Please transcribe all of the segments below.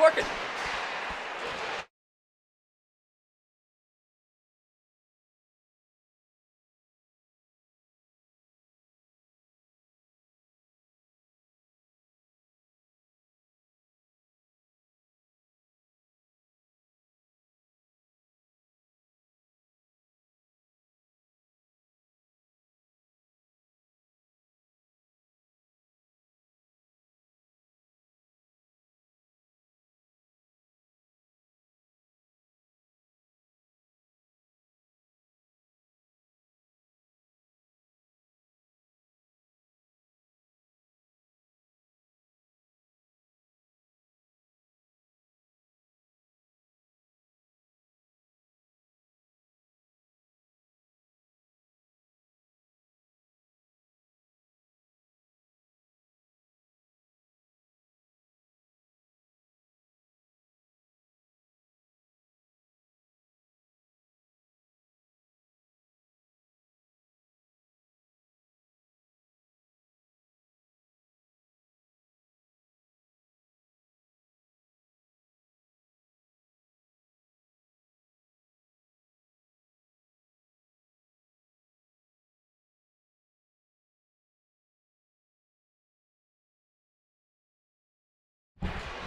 working.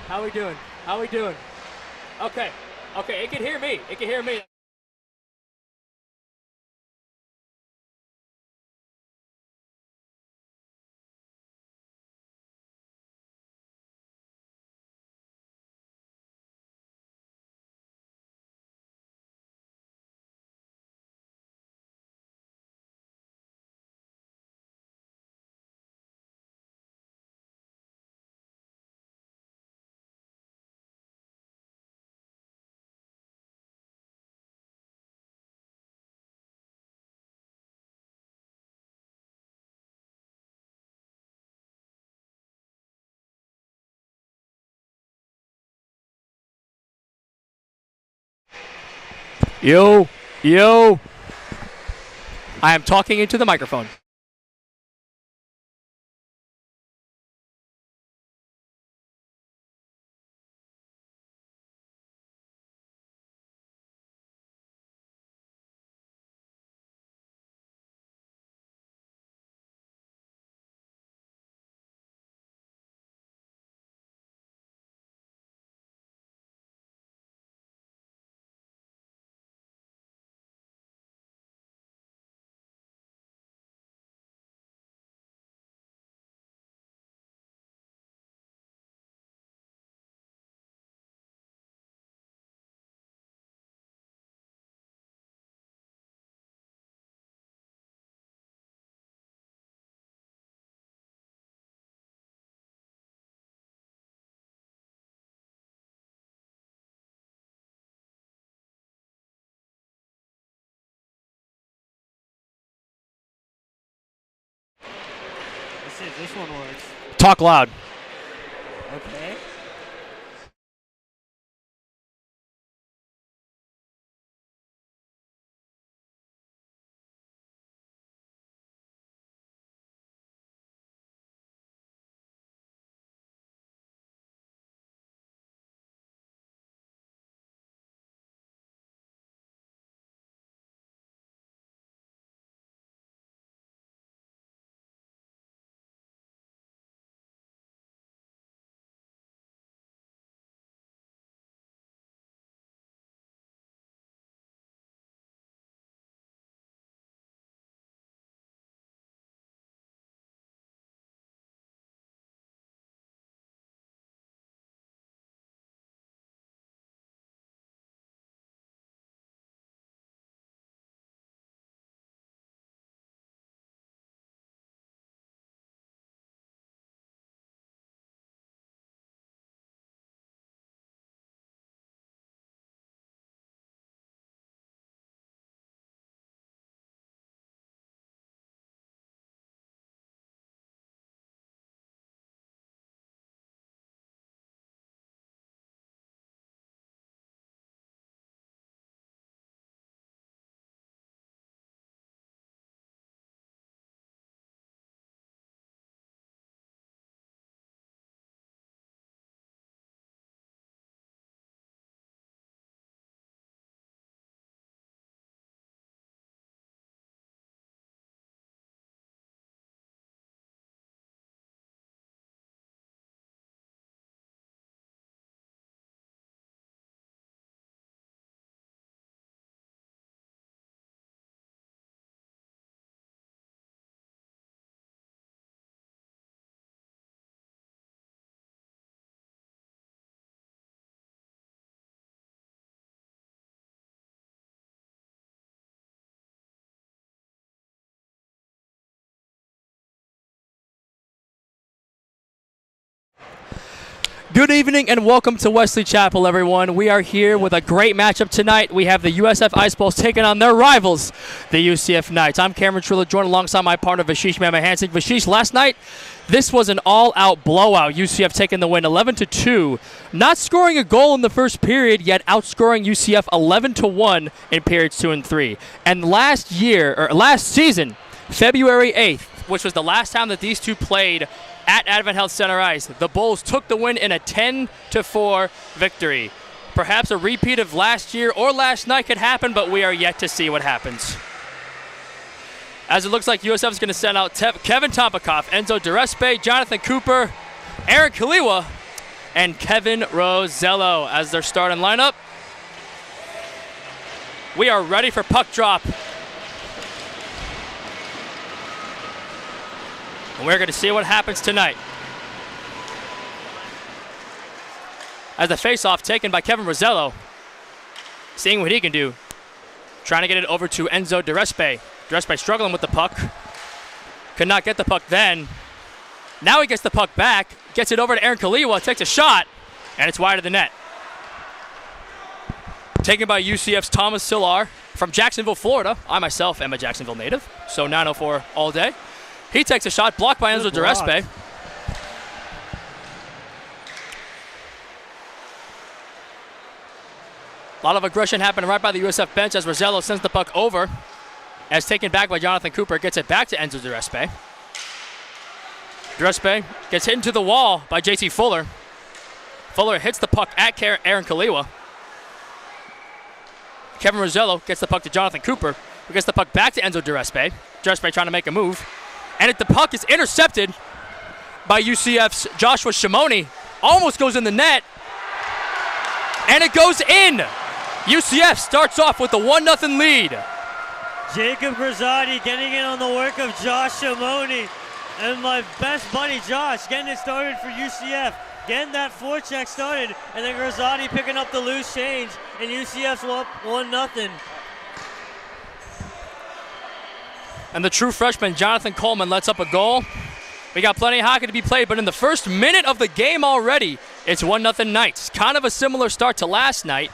How we doing? How we doing? Okay. Okay, it can hear me. It can hear me. Yo, yo. I am talking into the microphone. This one works. Talk loud. Okay. Good evening and welcome to Wesley Chapel, everyone. We are here with a great matchup tonight. We have the USF Ice Bulls taking on their rivals, the UCF Knights. I'm Cameron Trilla, joined alongside my partner, Vashish Mamahansing. Vashish, last night, this was an all-out blowout. UCF taking the win 11-2, not scoring a goal in the first period, yet outscoring UCF 11-1 in periods 2 and 3. And last season, February 8th, which was the last time that these two played at Advent Health Center Ice, the Bulls took the win in a 10-4 victory. Perhaps a repeat of last year or last night could happen, but we are yet to see what happens. As it looks like USF is going to send out Kevin Tompikoff, Enzo Durespe, Jonathan Cooper, Aaron Kaliwa, and Kevin Rosello as their starting lineup. We are ready for puck drop. And we're going to see what happens tonight. As the face-off taken by Kevin Rosello, seeing what he can do. Trying to get it over to Enzo Durespe. Durespe struggling with the puck. Could not get the puck then. Now he gets the puck back, gets it over to Aaron Kaliwa, takes a shot, and it's wide of the net. Taken by UCF's Thomas Sillar from Jacksonville, Florida. I myself am a Jacksonville native, so 904 all day. He takes a shot, blocked by Enzo Durespe. A lot of aggression happening right by the USF bench as Rosello sends the puck over. As taken back by Jonathan Cooper, gets it back to Enzo Durespe. Durespe gets hit into the wall by JT Fuller. Fuller hits the puck at Aaron Kaliwa. Kevin Rosello gets the puck to Jonathan Cooper, who gets the puck back to Enzo Durespe. Durespe trying to make a move. And the puck is intercepted by UCF's Joshua Shimoni. Almost goes in the net. And it goes in. UCF starts off with a 1-0 lead. Jacob Grazzotti getting in on the work of Josh Shimoni. And my best buddy Josh getting it started for UCF. Getting that forecheck started. And then Grazzotti picking up the loose change. And UCF's up 1-0. And the true freshman, Jonathan Coleman, lets up a goal. We got plenty of hockey to be played, but in the first minute of the game already, it's 1-0 Knights. Kind of a similar start to last night,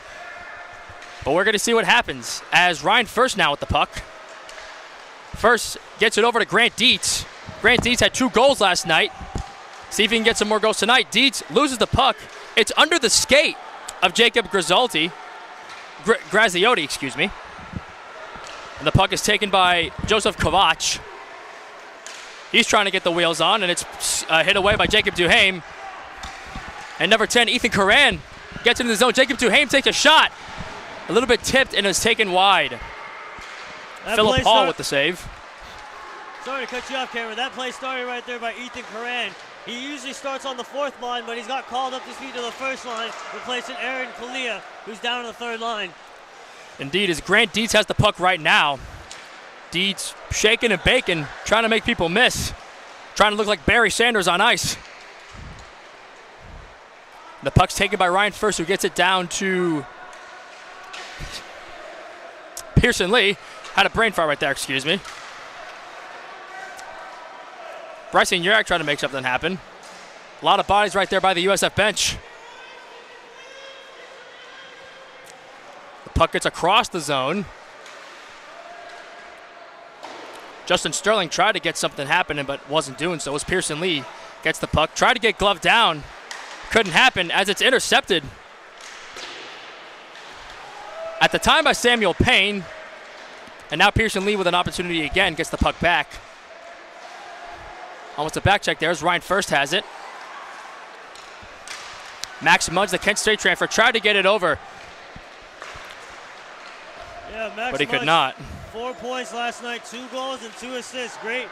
but we're going to see what happens as Ryan First now with the puck. First gets it over to Grant Dietz. Grant Dietz had 2 goals last night. See if he can get some more goals tonight. Dietz loses the puck. It's under the skate of Jacob Grazzotti. Graziotti, excuse me. And the puck is taken by Joseph Kovac. He's trying to get the wheels on, and it's hit away by Jacob Duhaime. And number 10, Ethan Curran, gets into the zone. Jacob Duhaime takes a shot. A little bit tipped and is taken wide. Philip Hall with the save. Sorry to cut you off, Cameron. That play started right there by Ethan Curran. He usually starts on the 4th line, but he's got called up to speed to the 1st line, replacing Aaron Kalia, who's down on the 3rd line. Indeed, as Grant Dietz has the puck right now. Dietz shaking and baking, trying to make people miss. Trying to look like Barry Sanders on ice. The puck's taken by Ryan First, who gets it down to Pearson Lee. Had a brain fart right there, excuse me. Bryson Urak trying to make something happen. A lot of bodies right there by the USF bench. The puck gets across the zone. Justin Sterling tried to get something happening, but wasn't doing so. As Pearson Lee gets the puck. Tried to get gloved down. Couldn't happen as it's intercepted. At the time by Samuel Payne. And now Pearson Lee with an opportunity again gets the puck back. Almost a back check there as Ryan First has it. Max Mudge, the Kent State transfer, tried to get it over. Yeah, Max but he Mudge, could not. 4 points last night, 2 goals and 2 assists. Great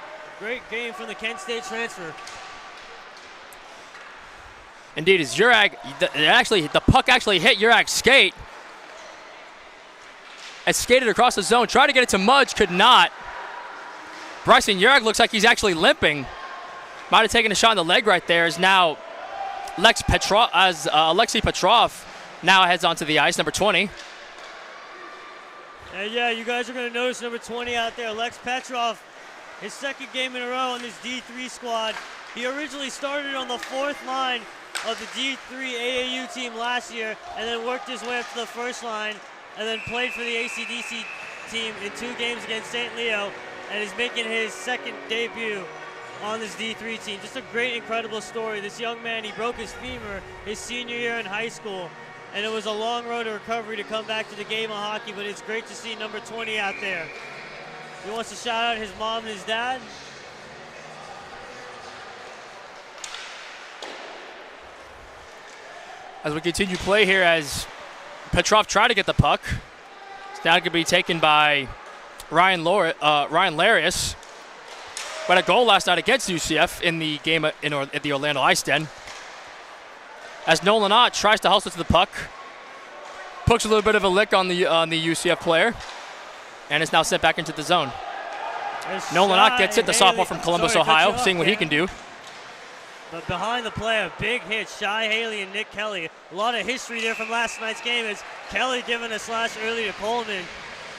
game from the Kent State transfer. Indeed, as Urag, the puck actually hit Urag's skate. And skated across the zone, tried to get it to Mudge, could not. Bryson Urag looks like he's actually limping. Might have taken a shot in the leg right there. Is now Alexei Petrov now heads onto the ice, number 20. And yeah, you guys are going to notice number 20 out there, Alex Petrov. His 2nd game in a row on this D3 squad. He originally started on the 4th line of the D3 AAU team last year and then worked his way up to the 1st line and then played for the ACDC team in 2 games against St. Leo and is making his 2nd debut on this D3 team. Just a great, incredible story. This young man, he broke his femur his senior year in high school, and it was a long road to recovery to come back to the game of hockey, but it's great to see number 20 out there. He wants to shout out his mom and his dad. As we continue play here, as Petrov tried to get the puck, it's now going to be taken by Ryan Larius. We had a goal last night against UCF in the game at the Orlando Ice Den. As Nolan Ott tries to hustle to the puck, pokes a little bit of a lick on the UCF player, and is now sent back into the zone. Nolan Ott gets it, the sophomore from Columbus, Ohio, seeing what he can do. But behind the play, a big hit, Shy Haley and Nick Kelly. A lot of history there from last night's game as Kelly giving a slash early to Coleman.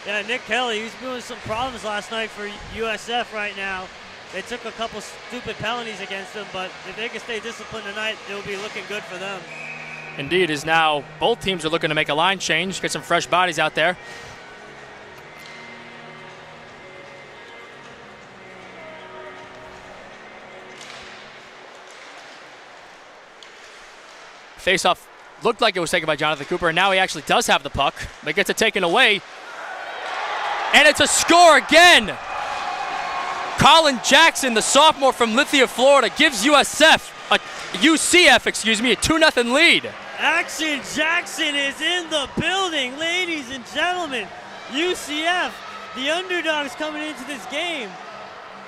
Yeah, Nick Kelly, he's doing some problems last night for USF right now. They took a couple stupid penalties against them, but if they can stay disciplined tonight, it'll be looking good for them. Indeed, is now both teams are looking to make a line change, get some fresh bodies out there. Face-off looked like it was taken by Jonathan Cooper, and now he actually does have the puck, but gets it taken away. And it's a score again! Colin Jackson, the sophomore from Lithia, Florida, gives UCF a 2-0 lead. Action Jackson is in the building, ladies and gentlemen. UCF, the underdogs coming into this game.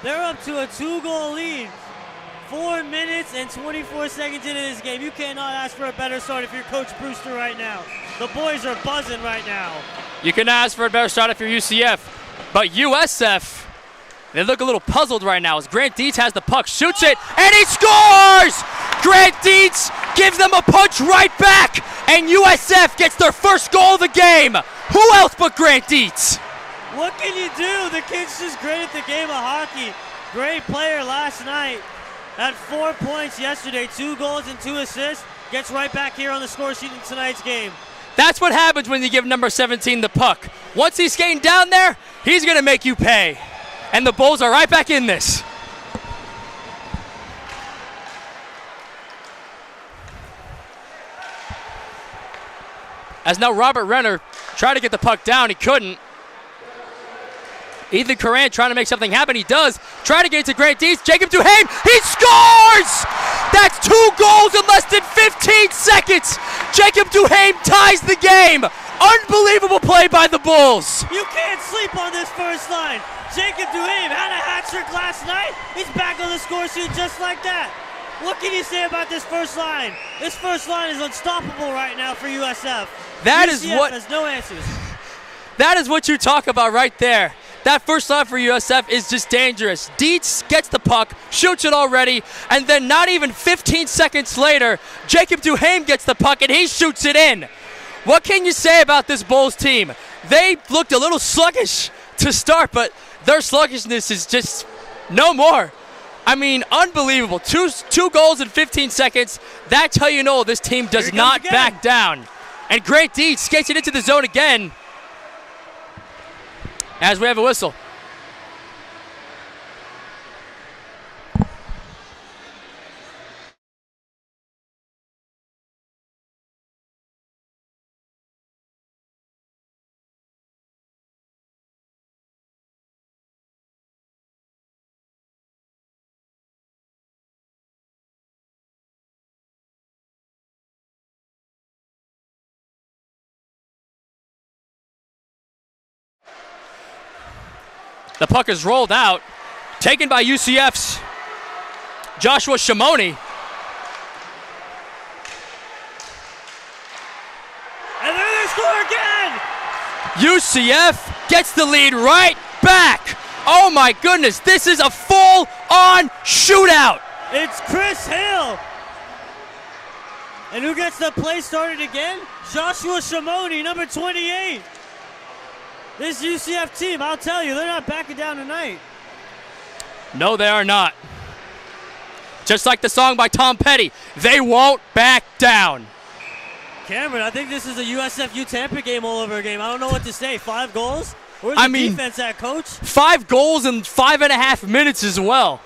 They're up to a 2-goal lead. 4 minutes and 24 seconds into this game. You cannot ask for a better start if you're Coach Brewster right now. The boys are buzzing right now. You can ask for a better start if you're UCF, but USF, they look a little puzzled right now as Grant Dietz has the puck, shoots it, and he scores! Grant Dietz gives them a punch right back, and USF gets their first goal of the game. Who else but Grant Dietz? What can you do? The kid's just great at the game of hockey. Great player last night. Had 4 points yesterday, 2 goals and 2 assists. Gets right back here on the score sheet in tonight's game. That's what happens when you give number 17 the puck. Once he's skating down there, he's going to make you pay. And the Bulls are right back in this. As now Robert Renner tried to get the puck down, he couldn't. Ethan Coran trying to make something happen, he does. Try to get it to Grant Dietz, Jacob Duhaime, he scores! That's 2 goals in less than 15 seconds! Jacob Duhaime ties the game! Unbelievable play by the Bulls! You can't sleep on this first line. Jacob Duhaime had a hat trick last night. He's back on the score sheet just like that. What can you say about this first line? This first line is unstoppable right now for USF. UCF has no answers. That is what you talk about right there. That first line for USF is just dangerous. Dietz gets the puck, shoots it already, and then not even 15 seconds later, Jacob Duhaime gets the puck and he shoots it in. What can you say about this Bulls team? They looked a little sluggish to start, but their sluggishness is just no more. I mean, unbelievable. Two goals in 15 seconds. That's how you know this team does not back down. And Grant Dietz skates it into the zone again as we have a whistle. The puck is rolled out, taken by UCF's Joshua Shimoni. And then they score again! UCF gets the lead right back. Oh my goodness, this is a full-on shootout. It's Chris Hill. And who gets the play started again? Joshua Shimoni, number 28. This UCF team, I'll tell you, they're not backing down tonight. No, they are not. Just like the song by Tom Petty, they won't back down. Cameron, I think this is a USF Tampa game all over again. I don't know what to say. 5 goals? Where's the defense at, Coach? 5 goals in 5.5 minutes as well.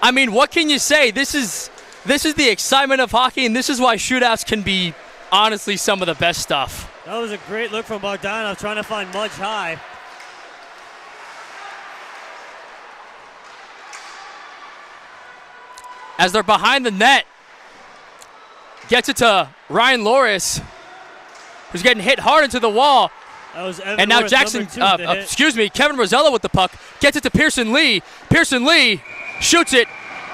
I mean, what can you say? This is the excitement of hockey, and this is why shootouts can be, honestly, some of the best stuff. That was a great look from Bogdanov trying to find Mudge high. As they're behind the net, gets it to Ryan Loris, who's getting hit hard into the wall. That was Evan and now Norris, Jackson, #2 Kevin Rosello with the puck, gets it to Pearson Lee. Pearson Lee shoots it,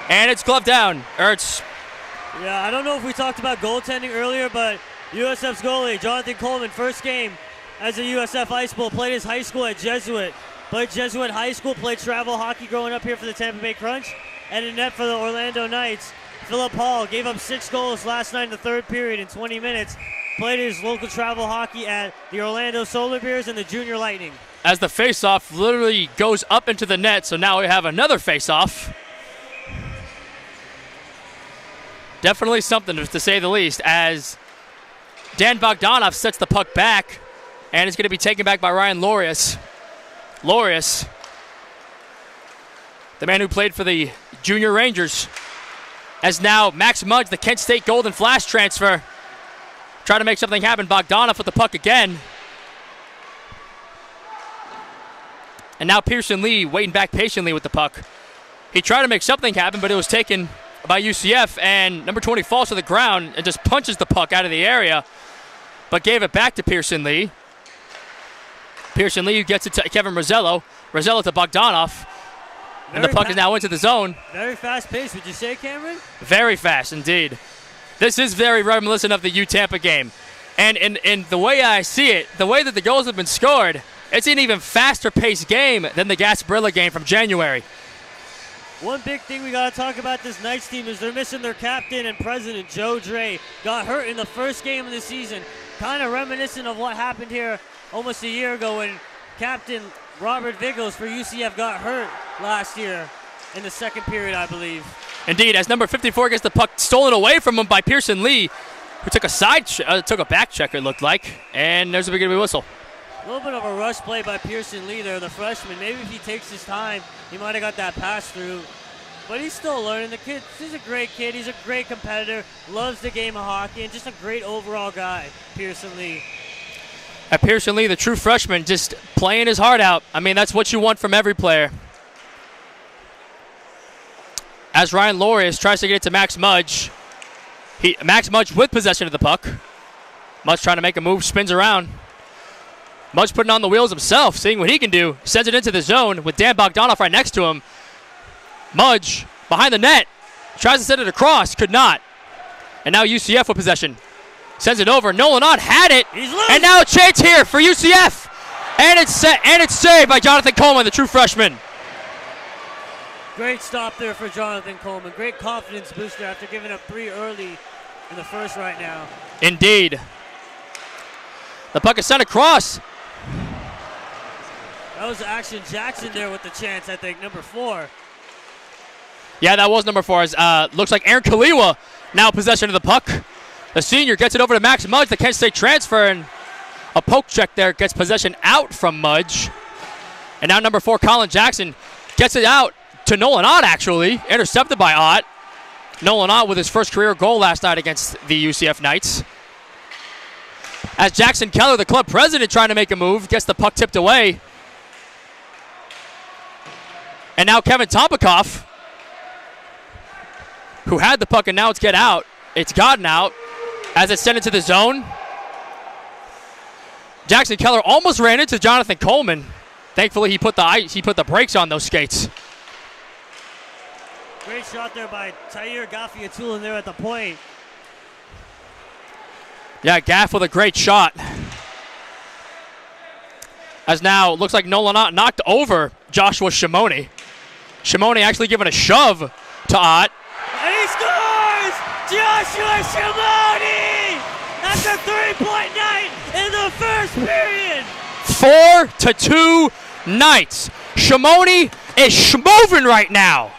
and it's gloved down. Yeah, I don't know if we talked about goaltending earlier, but USF's goalie, Jonathan Coleman, first game as a USF Ice Bowl, played his high school at Jesuit. Played Jesuit High School, played travel hockey growing up here for the Tampa Bay Crunch, and in net for the Orlando Knights. Philip Hall gave up 6 goals last night in the 3rd period in 20 minutes. Played his local travel hockey at the Orlando Solar Bears and the Junior Lightning. As the face-off literally goes up into the net, so now we have another face-off. Definitely something, to say the least, as Dan Bogdanov sets the puck back, and it's going to be taken back by Ryan Loris. Loris, the man who played for the Junior Rangers, as now Max Mudge, the Kent State Golden Flash transfer, trying to make something happen. Bogdanov with the puck again. And now Pearson Lee waiting back patiently with the puck. He tried to make something happen, but it was taken by UCF, and number 20 falls to the ground and just punches the puck out of the area, but gave it back to Pearson Lee. Pearson Lee gets it to Kevin Rosello. Rosello to Bogdanov. And the puck is now into the zone. Very fast pace, would you say, Cameron? Very fast, indeed. This is very reminiscent of the U-Tampa game. And in the way I see it, the way that the goals have been scored, it's an even faster paced game than the Gasparilla game from January. One big thing we got to talk about this Knights team is they're missing their captain and president, Joe Dre. Got hurt in the first game of the season. Kind of reminiscent of what happened here almost a year ago when Captain Robert Vigos for UCF got hurt last year in the 2nd period, I believe. Indeed, as number 54 gets the puck stolen away from him by Pearson Lee, who took a back check, it looked like, and there's a big whistle. A little bit of a rush play by Pearson Lee there, the freshman. Maybe if he takes his time, he might have got that pass through. But he's still learning. The kid, he's a great kid. He's a great competitor, loves the game of hockey, and just a great overall guy, Pearson Lee. Pearson Lee, the true freshman, just playing his heart out. I mean, that's what you want from every player. As Ryan Loris tries to get it to Max Mudge. Max Mudge with possession of the puck. Mudge trying to make a move, spins around. Mudge putting on the wheels himself, seeing what he can do. Sends it into the zone with Dan Bogdanov right next to him. Mudge behind the net. Tries to send it across, could not. And now UCF with possession. Sends it over. Nolan Ott had it. And now a chance here for UCF. And it's saved by Jonathan Coleman, the true freshman. Great stop there for Jonathan Coleman. Great confidence booster after giving up 3 early in the first right now. Indeed. The puck is sent across. That was Action Jackson there with the chance, I think, number 4. Yeah, that was number 4. Looks like Aaron Kaliwa now possession of the puck. The senior gets it over to Max Mudge, the Kent State transfer, and a poke check there gets possession out from Mudge. And now number 4, Colin Jackson, gets it out to Nolan Ott, actually. Intercepted by Ott. Nolan Ott with his first career goal last night against the UCF Knights. As Jackson Keller, the club president, trying to make a move, gets the puck tipped away. And now Kevin Tompikoff, who had the puck, and now it's gotten out as it's sent into the zone. Jackson Keller almost ran into Jonathan Coleman. Thankfully, he put the brakes on those skates. Great shot there by Tahir Gafiatulin there at the point. Yeah, Gaff with a great shot. As now, looks like Nolan Ott knocked over Joshua Shimoni. Shimoni actually giving a shove to Ott. And he scores! Joshua Shimoni! That's a 3-point night in the first period! 4-2 Knights. Shimoni is schmoving right now.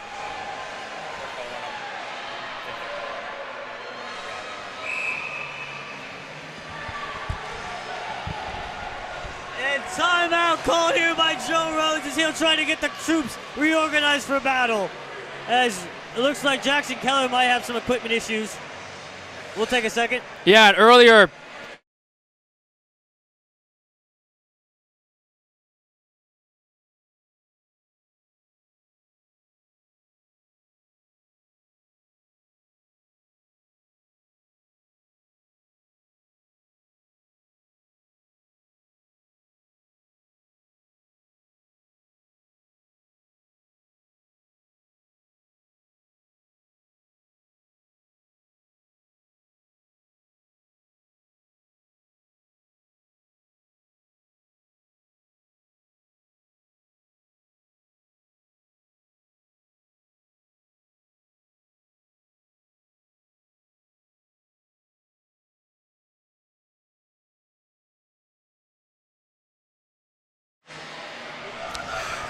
Timeout called here by Joe Rhodes as he'll try to get the troops reorganized for battle. As it looks like Jackson Keller might have some equipment issues. We'll take a second. Yeah, and earlier.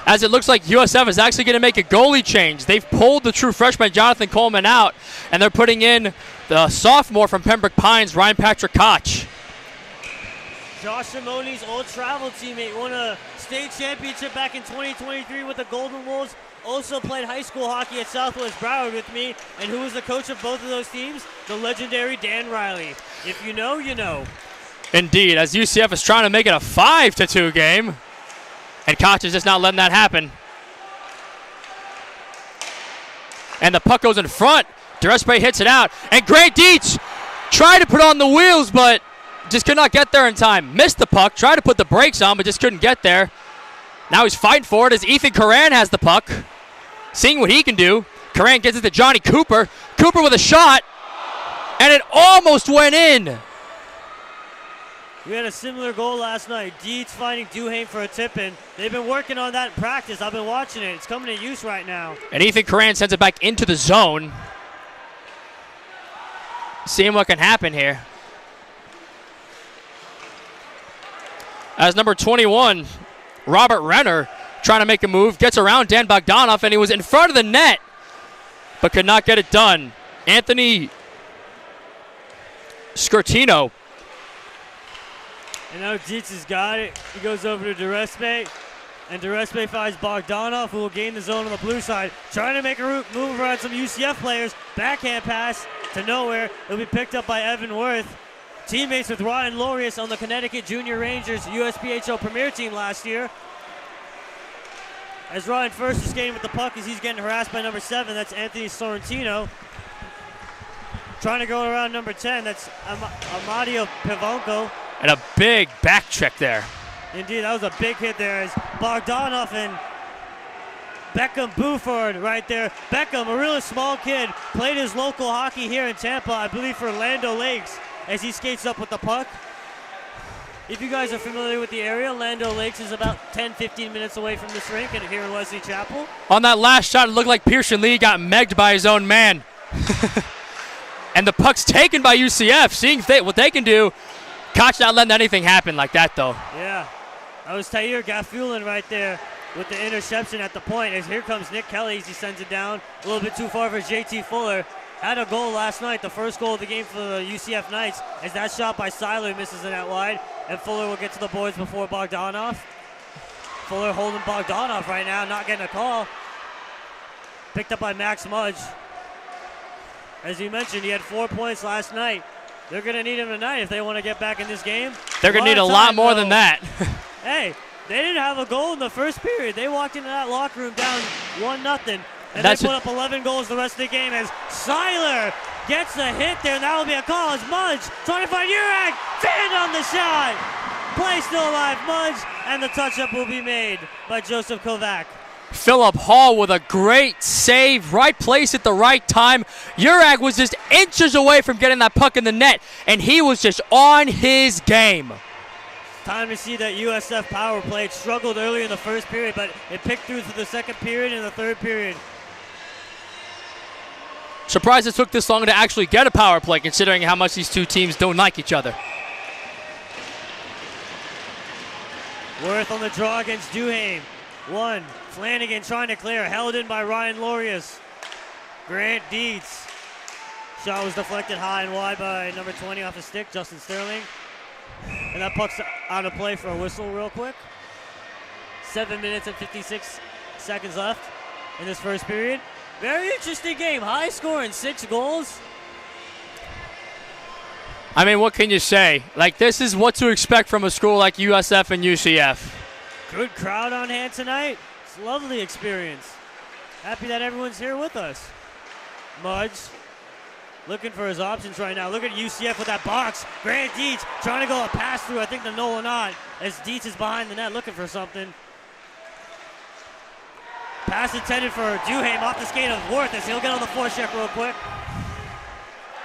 As it looks like USF is actually going to make a goalie change. They've pulled the true freshman Jonathan Coleman out, and they're putting in the sophomore from Pembroke Pines, Ryan Patrick Koch. Josh Simoni's old travel teammate won a state championship back in 2023 with the Golden Wolves. Also played high school hockey at Southwest Broward with me. And who was the coach of both of those teams? The legendary Dan Riley. If you know, you know. Indeed, as UCF is trying to make it a 5-2 game. And Koch is just not letting that happen. And the puck goes in front. Durespe hits it out. And Grant Dietz tried to put on the wheels, but just could not get there in time. Missed the puck. Tried to put the brakes on, but just couldn't get there. Now he's fighting for it as Ethan Coran has the puck. Seeing what he can do. Coran gets it to Johnny Cooper. Cooper with a shot. And it almost went in. We had a similar goal last night. Dietz finding Duhame for a tip-in. They've been working on that in practice. I've been watching it. It's coming to use right now. And Ethan Coran sends it back into the zone. Seeing what can happen here. As number 21, Robert Renner, trying to make a move, gets around Dan Bogdanov, and he was in front of the net, but could not get it done. Anthony Skirtino. And now Dietz has got it. He goes over to Durespe. And Durespe finds Bogdanov, who will gain the zone on the blue side. Trying to make a move around some UCF players. Backhand pass to nowhere. It'll be picked up by Evan Worth. Teammates with Ryan Lorius on the Connecticut Junior Rangers USPHL Premier Team last year. As Ryan first is skating with the puck as he's getting harassed by number 7. That's Anthony Sorrentino. Trying to go around number 10. That's Amadio Pivonko. And a big back check there. Indeed, that was a big hit there as Bogdanov and Beckham Buford right there. Beckham, a really small kid, played his local hockey here in Tampa, I believe for Lando Lakes, as he skates up with the puck. If you guys are familiar with the area, Lando Lakes is about 10-15 minutes away from this rink and here in Wesley Chapel. On that last shot, it looked like Pearson Lee got megged by his own man. And the puck's taken by UCF, seeing what they can do. Koch not letting anything happen like that, though. Yeah, that was Tair Gaffulin right there with the interception at the point. As here comes Nick Kelly as he sends it down a little bit too far for JT Fuller. Had a goal last night, the first goal of the game for the UCF Knights, as that shot by Seiler misses the net wide, and Fuller will get to the boards before Bogdanov. Fuller holding Bogdanov right now, not getting a call. Picked up by Max Mudge. As you mentioned, he had 4 points last night. They're going to need him tonight if they want to get back in this game. They're going to need a lot more than that. Hey, they didn't have a goal in the first period. They walked into that locker room down 1-0. And they put up 11 goals the rest of the game as Seiler gets the hit there. And that will be a call as Mudge trying to find Urag. Fan on the shot. Play still alive, Mudge. And the touch-up will be made by Joseph Kovac. Phillip Hall with a great save, right place at the right time. Urag was just inches away from getting that puck in the net, and he was just on his game. Time to see that USF power play. It struggled early in the first period, but it picked through for the second period and the third period. Surprised it took this long to actually get a power play, considering how much these two teams don't like each other. Worth on the draw against Duhame. One. Flanagan trying to clear. Held in by Ryan Lorius. Grant Dietz. Shot was deflected high and wide by number 20 off the stick, Justin Sterling. And that puck's out of play for a whistle real quick. 7 minutes and 56 seconds left in this first period. Very interesting game. High scoring, 6 goals. I mean, what can you say? Like, this is what to expect from a school like USF and UCF. Good crowd on hand tonight. It's a lovely experience. Happy that everyone's here with us. Mudge looking for his options right now. Look at UCF with that box. Grant Dietz trying to go a pass through, I think, the Nolan on, as Dietz is behind the net looking for something. Pass intended for Duhame off the skate of Worth as he'll get on the forecheck real quick.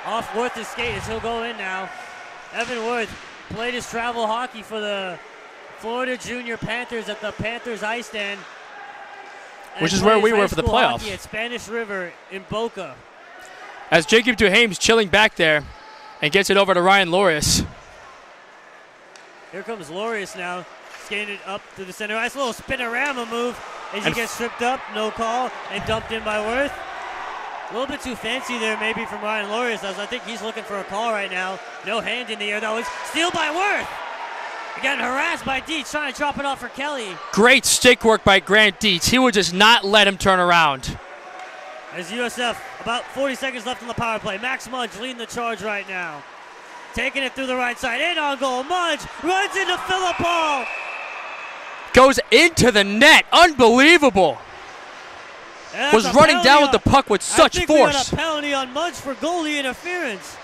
Off Worth's skate as he'll go in now. Evan Worth played his travel hockey for the Florida Junior Panthers at the Panthers Ice Stand. Which is where we were for the playoffs. At Spanish River in Boca. As Jacob Duhame's chilling back there and gets it over to Ryan Lorius. Here comes Lorius now, skating it up to the center ice. A little spinorama move as he gets stripped up, no call, and dumped in by Worth. A little bit too fancy there maybe from Ryan Lorius, as I think he's looking for a call right now. No hand in the air, though. It's steal by Worth. Getting harassed by Dietz, trying to drop it off for Kelly. Great stick work by Grant Dietz. He would just not let him turn around. As USF, about 40 seconds left on the power play. Max Mudge leading the charge right now. Taking it through the right side, in on goal. Mudge runs into Phillip Hall. Goes into the net, unbelievable. Was running down with the puck with such force. We got a penalty on Mudge for goalie interference.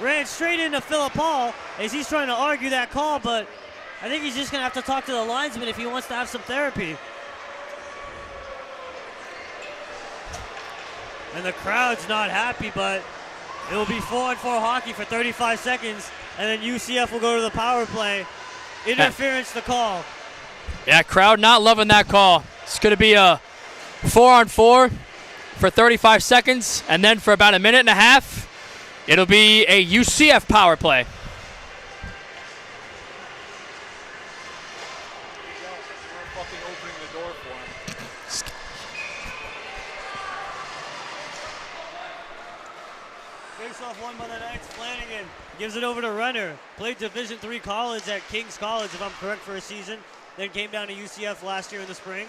Ran straight into Phillip Hall as he's trying to argue that call, but I think he's just going to have to talk to the linesman if he wants to have some therapy. And the crowd's not happy, but it will be 4-on-4 hockey for 35 seconds, and then UCF will go to the power play. Interference the call. Yeah, crowd not loving that call. It's going to be a 4-on-4 for 35 seconds, and then for about a minute and a half, it'll be a UCF power play. Face-off won by the Knights. Flanagan gives it over to Renner. Played Division III college at King's College, if I'm correct, for a season. Then came down to UCF last year in the spring.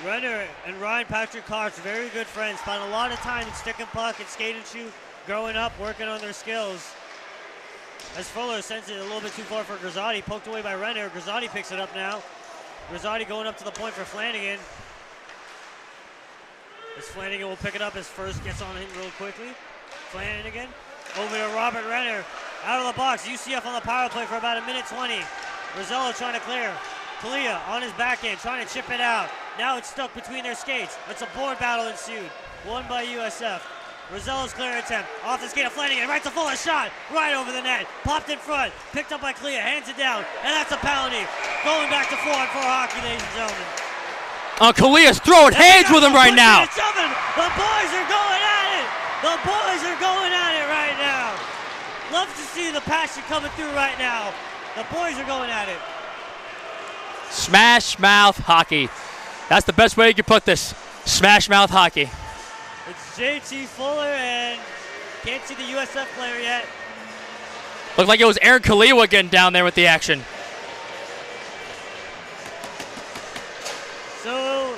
Renner and Ryan Patrick Koch, very good friends. Spent a lot of time in stick and puck and skate and shoot, growing up, working on their skills. As Fuller sends it a little bit too far for Grisati, poked away by Renner. Grisati picks it up now. Grisati going up to the point for Flanagan. As Flanagan will pick it up as first gets on him real quickly. Flanagan over to Robert Renner. Out of the box, UCF on the power play for about a minute 20. Rosello trying to clear. Kalia on his backhand, trying to chip it out. Now it's stuck between their skates. It's a board battle ensued. Won by USF. Rosello's clear attempt. Off the skate of Flanagan. Right to Fuller. Shot. Right over the net. Popped in front. Picked up by Kalia. Hands it down. And that's a penalty. Going back to 4-on-4 hockey, ladies and gentlemen. Kalia's throwing hands with him right now. The boys are going at it. The boys are going at it right now. Love to see the passion coming through right now. The boys are going at it. Smash mouth hockey. That's the best way you can put this. Smash mouth hockey. It's JT Fuller and can't see the USF player yet. Looked like it was Aaron Kaliwa getting down there with the action. So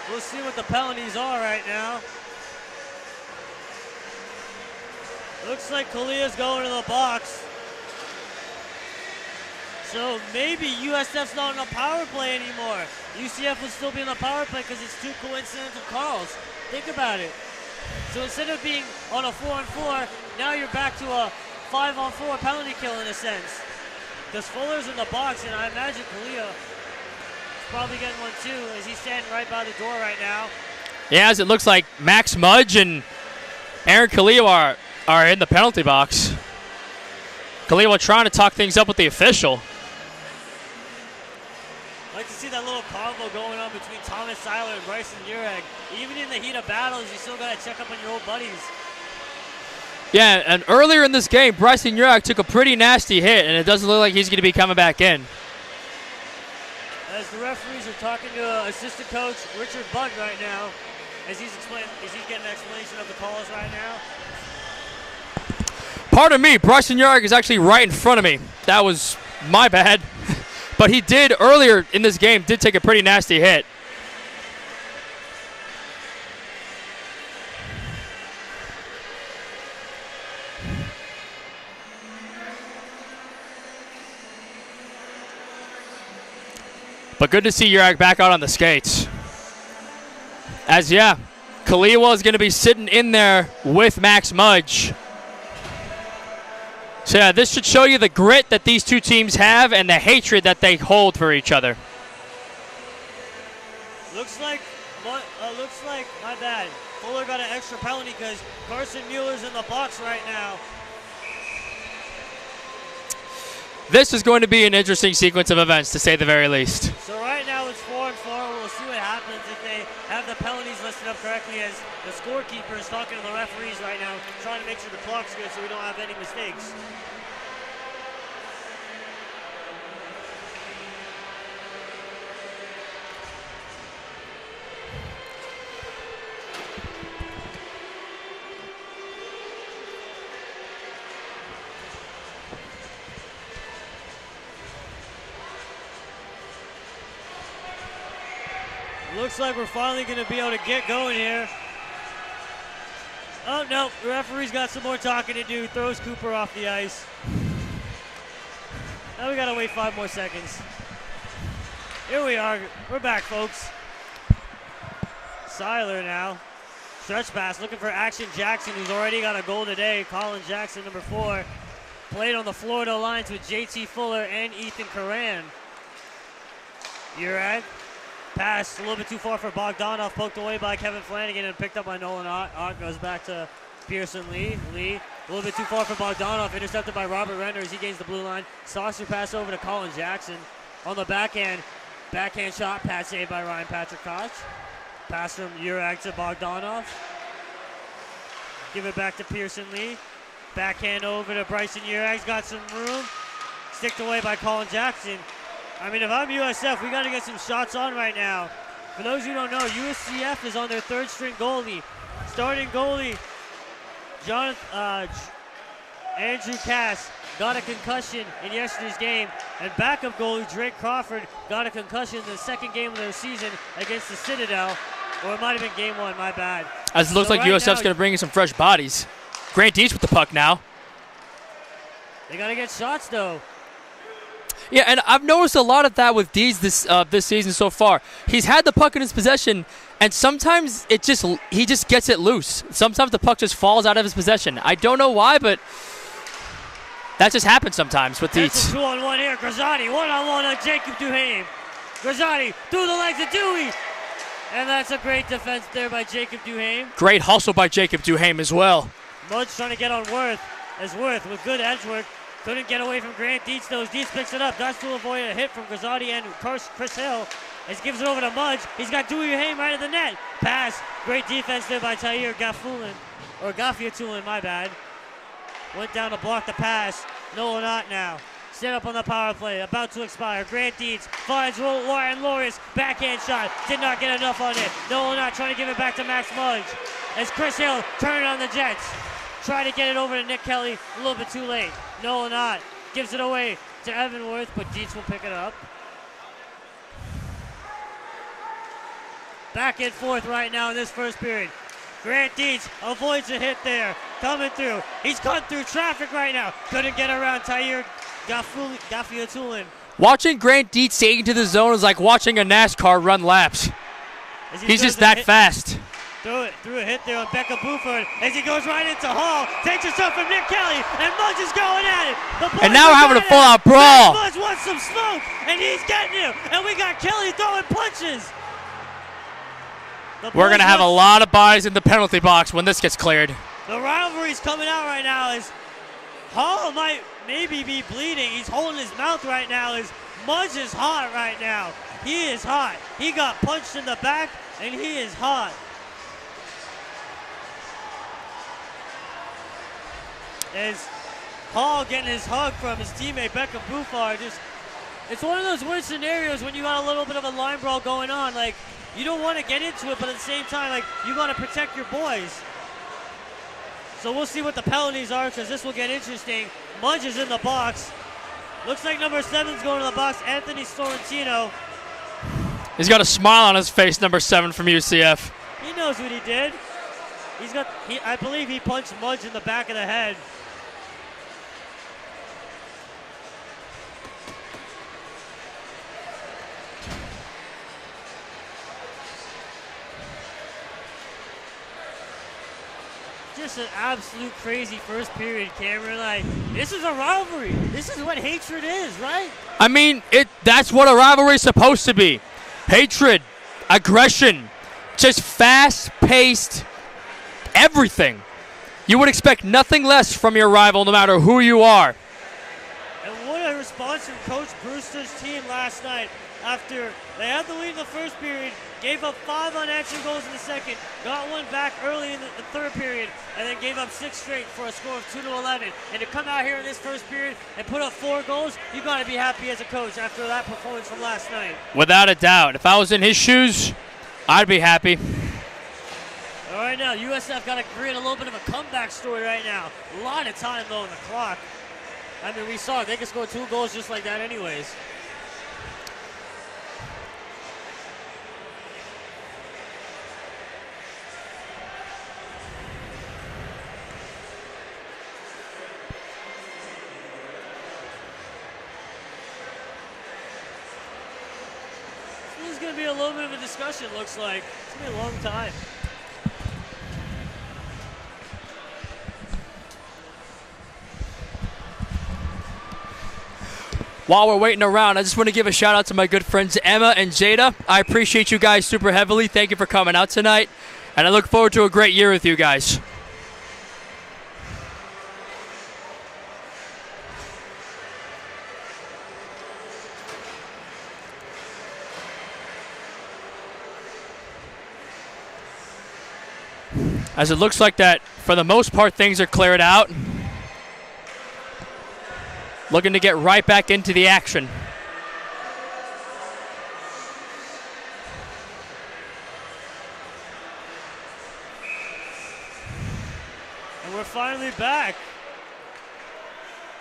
we'll see what the penalties are right now. Looks like Kalia's going to the box. So maybe USF's not on a power play anymore. UCF would still be on the power play because it's 2 coincidental calls. Think about it. So instead of being on a 4-on-4, now you're back to a 5-on-4 penalty kill in a sense. Because Fuller's in the box, and I imagine Kalia is probably getting one too, as he's standing right by the door right now. Yeah, as it looks like Max Mudge and Aaron Kalia are in the penalty box. Kalia trying to talk things up with the official. I like to see that little convo going on between Thomas Seiler and Bryson Urag. Even in the heat of battles, you still got to check up on your old buddies. Yeah, and earlier in this game, Bryson Urag took a pretty nasty hit, and it doesn't look like he's going to be coming back in. As the referees are talking to assistant coach Richard Budd right now, as he's getting an explanation of the calls right now. Pardon me, Bryson Yarg is actually right in front of me. That was my bad. But he did, earlier in this game, did take a pretty nasty hit. But good to see Yarg back out on the skates. As, yeah, Kaliwa is going to be sitting in there with Max Mudge. So, yeah, this should show you the grit that these two teams have and the hatred that they hold for each other. Looks like, my bad. Fuller got an extra penalty because Carson Mueller's in the box right now. This is going to be an interesting sequence of events, to say the very least. So right now it's 4-4. We'll see what happens if they have the penalties listed up correctly, as the scorekeeper is talking to the referees right now, trying to make sure the clock's good so we don't have any mistakes. Looks like we're finally going to be able to get going here. Oh, no. The referee's got some more talking to do. Throws Cooper off the ice. Now we got to wait 5 more seconds. Here we are. We're back, folks. Seiler now. Stretch pass looking for Action Jackson, who's already got a goal today. Colin Jackson, number 4. Played on the Florida lines with JT Fuller and Ethan Curran. Urag. Pass a little bit too far for Bogdanov, poked away by Kevin Flanagan and picked up by Nolan Ott. Ott goes back to Pearson Lee. Lee, a little bit too far for Bogdanov, intercepted by Robert Renner as he gains the blue line. Saucer pass over to Colin Jackson. On the backhand shot, pass saved by Ryan Patrick Koch. Pass from Urag to Bogdanov. Give it back to Pearson Lee. Backhand over to Bryson Urag's got some room. Sticked away by Colin Jackson. I mean, if I'm USF, we got to get some shots on right now. For those who don't know, UCF is on their 3rd string goalie. Starting goalie, Andrew Cass got a concussion in yesterday's game. And backup goalie, Drake Crawford, got a concussion in the 2nd game of their season against the Citadel. Or it might have been game 1, my bad. As it looks like USF's going to bring in some fresh bodies. Grant Dietz with the puck now. They got to get shots, though. Yeah, and I've noticed a lot of that with Dees this season so far. He's had the puck in his possession, and sometimes he just gets it loose. Sometimes the puck just falls out of his possession. I don't know why, but that just happens sometimes with Dees. It's a 2-on-1 here. Grazotti, 1-on-1 on Jacob Duhaime. Grazotti through the legs of Dewey. And that's a great defense there by Jacob Duhaime. Great hustle by Jacob Duhaime as well. Mudge trying to get on Worth with good edge work. Couldn't get away from Grant Dietz, though. Dietz picks it up. Does to avoid a hit from Grazotti and Chris Hill. As gives it over to Mudge. He's got Duhaime right at the net. Pass. Great defense there by Tahir Gafiatulin, my bad. Went down to block the pass. Nolan Ott now. Set up on the power play. About to expire. Grant Dietz finds Warren Loris. Backhand shot. Did not get enough on it. Nolan Ott trying to give it back to Max Mudge. As Chris Hill turned on the Jets. Try to get it over to Nick Kelly. A little bit too late. Nolan Ott gives it away to Evan Worth, but Dietz will pick it up. Back and forth right now in this first period. Grant Dietz avoids a hit there. Coming through. He's cut through traffic right now. Couldn't get around Tahir Gafiatulin. Watching Grant Dietz take into the zone is like watching a NASCAR run laps. He's just that fast. Threw a hit there on Becca Buford as he goes right into Hall. Takes a shot from Nick Kelly, and Mudge is going at it. And now we're having a full-out brawl. Mudge wants some smoke, and he's getting it. And we got Kelly throwing punches. We're going to have a lot of bodies in the penalty box when this gets cleared. The rivalry's coming out right now as Hall might maybe be bleeding. He's holding his mouth right now as Mudge is hot right now. He is hot. He got punched in the back, and he is hot. As Hall getting his hug from his teammate Beckham Buford. It's one of those weird scenarios when you got a little bit of a line brawl going on. Like, you don't want to get into it, but at the same time, like, you got to protect your boys. So we'll see what the penalties are because this will get interesting. Mudge is in the box. Looks like number 7's going to the box, Anthony Sorrentino. He's got a smile on his face, number 7 from UCF. He knows what he did. I believe he punched Mudge in the back of the head. Just an absolute crazy first period, Cameron. Like, this is a rivalry. This is what hatred is, right? I mean, that's what a rivalry is supposed to be. Hatred, aggression, just fast-paced everything. You would expect nothing less from your rival, no matter who you are. And what a response from Coach Brewster's team last night after they had the lead in the first period, gave up 5 unanswered goals in the second, got one back early in the third period, and then gave up 6 straight for a score of 2-11. And to come out here in this first period and put up 4 goals, you got to be happy as a coach after that performance from last night. Without a doubt. If I was in his shoes, I'd be happy. All right, now USF got to create a little bit of a comeback story right now. A lot of time, though, on the clock. I mean, we saw it. They could score 2 goals just like that anyways. This is going to be a little bit of a discussion, looks like. It's going to be a long time. While we're waiting around, I just want to give a shout out to my good friends Emma and Jada. I appreciate you guys super heavily. Thank you for coming out tonight. And I look forward to a great year with you guys. As it looks like that, for the most part, things are cleared out. Looking to get right back into the action. And we're finally back.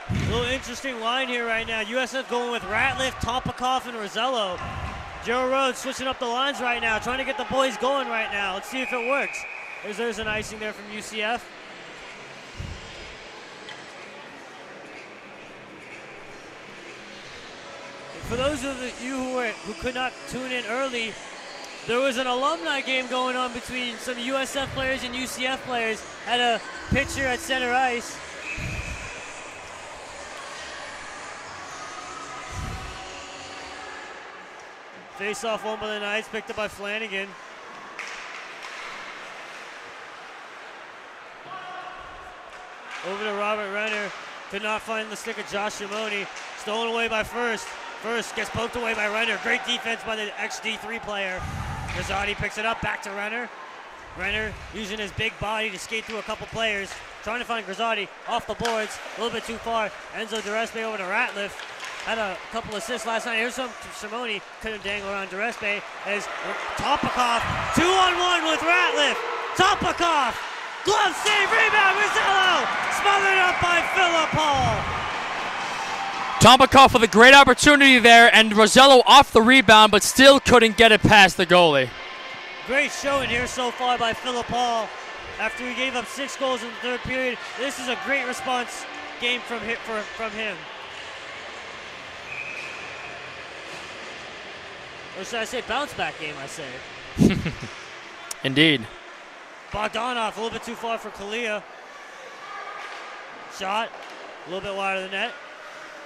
A little interesting line here right now. USF going with Ratliff, Topikoff, and Rosello. Joe Rhodes switching up the lines right now, trying to get the boys going right now. Let's see if it works. There's an icing there from UCF. For those of you who could not tune in early, there was an alumni game going on between some USF players and UCF players at a pitcher at center ice. Face-off one by the Knights, picked up by Flanagan. Over to Robert Renner. Could not find the stick of Josh Shimoni. Stolen away by First. First gets poked away by Renner. Great defense by the XD3 player. Grazzotti picks it up, back to Renner. Renner using his big body to skate through a couple players. Trying to find Grazzotti off the boards. A little bit too far. Enzo Durespe over to Ratliff. Had a couple assists last night. Here's some Shimoni. Couldn't dangle around Durespe. As Topikoff 2-on-1 with Ratliff. Topikoff. Glove save, rebound, Rosello! Smothered up by Philip Hall. Topikoff with a great opportunity there, and Rosello off the rebound, but still couldn't get it past the goalie. Great showing here so far by Philip Hall. After he gave up 6 goals in the third period, this is a great response game from him. Or should I say bounce back game, I say. Indeed. Bogdanov, a little bit too far for Kalia. Shot, a little bit wide of the net.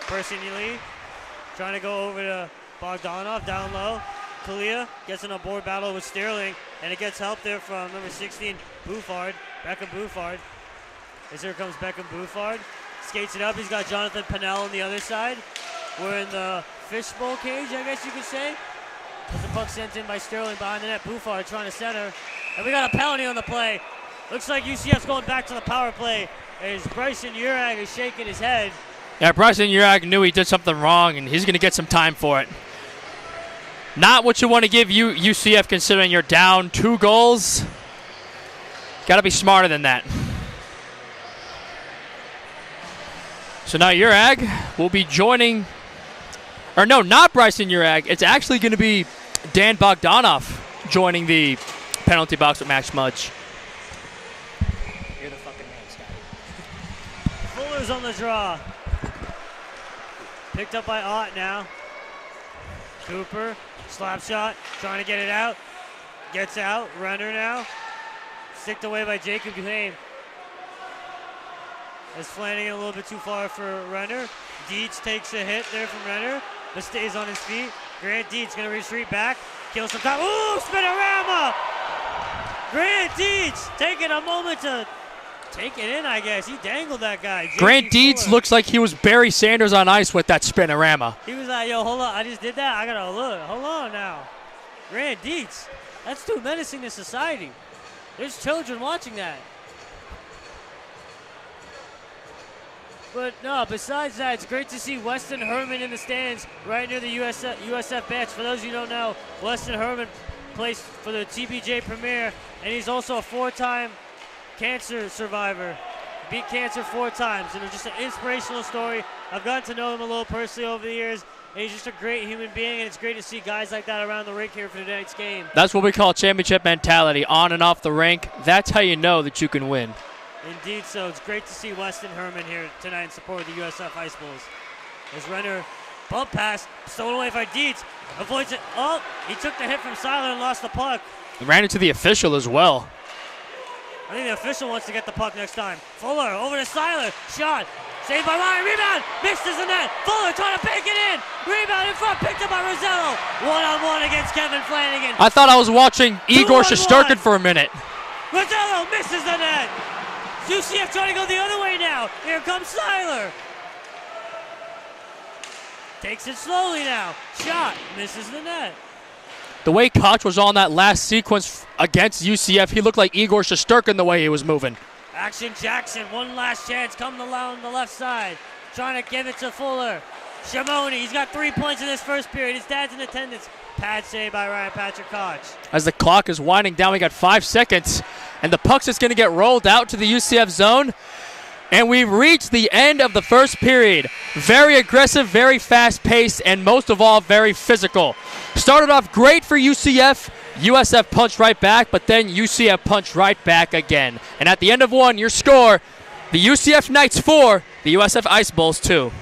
Personally, trying to go over to Bogdanov, down low. Kalia gets in a board battle with Sterling, and it gets help there from number 16, Bouffard, Beckham Bouffard. As here comes Beckham Bouffard. Skates it up, he's got Jonathan Pennell on the other side. We're in the fishbowl cage, I guess you could say. As the puck sent in by Sterling behind the net. Bouffard trying to center. And we got a penalty on the play. Looks like UCF's going back to the power play as Bryson Urag is shaking his head. Yeah, Bryson Urag knew he did something wrong, and he's going to get some time for it. Not what you want to give UCF considering you're down 2 goals. Got to be smarter than that. So now Urag will be joining, or no, not Bryson Urag. It's actually going to be Dan Bogdanov joining the penalty box with Max Mudge. You're the fucking man, Scotty. Fuller's on the draw. Picked up by Ott now. Cooper, slap shot, trying to get it out. Gets out, Renner now. Sticked away by Jacob Duhane. Is Flanagan a little bit too far for Renner. Dietz takes a hit there from Renner, but stays on his feet. Grant Dietz gonna retreat back, kill some time. Ooh, spinorama! Grant Dietz taking a moment to take it in, I guess. He dangled that guy. Grant Dietz looks like he was Barry Sanders on ice with that spinorama. He was like, yo, hold on, I just did that. I gotta look. Hold on now. Grant Dietz, that's too menacing to society. There's children watching that. But no, besides that, it's great to see Weston Herman in the stands right near the USF bench. For those of you who don't know, Weston Herman plays for the TBJ Premier, and he's also a 4-time cancer survivor. Beat cancer 4 times, and it's just an inspirational story. I've gotten to know him a little personally over the years, and he's just a great human being, and it's great to see guys like that around the rink here for tonight's game. That's what we call championship mentality, on and off the rink. That's how you know that you can win. Indeed so. It's great to see Weston Herman here tonight in support of the USF Ice Bulls. As Renner bump pass, stolen away by Dietz, avoids it. Oh, he took the hit from Seiler and lost the puck. He ran into the official as well. I think the official wants to get the puck next time. Fuller over to Seiler, shot, saved by Ryan, rebound, misses the net. Fuller trying to bank it in, rebound in front, picked up by Rosello. 1-on-1 against Kevin Flanagan. I thought I was watching Igor Shesterkin for a minute. Rosello misses the net. UCF trying to go the other way now. Here comes Seiler. Takes it slowly now. Shot, misses the net. The way Koch was on that last sequence against UCF, he looked like Igor Shesterkin the way he was moving. Action Jackson, one last chance, come on the left side. Trying to give it to Fuller. Shimoni, he's got 3 points in this first period. His dad's in attendance. Pad save by Ryan Patrick Koch. As the clock is winding down, we got 5 seconds, and the puck's just going to get rolled out to the UCF zone. And we've reached the end of the first period. Very aggressive, very fast-paced, and most of all, very physical. Started off great for UCF. USF punched right back, but then UCF punched right back again. And at the end of one, your score, the UCF Knights 4, the USF Ice Bulls 2.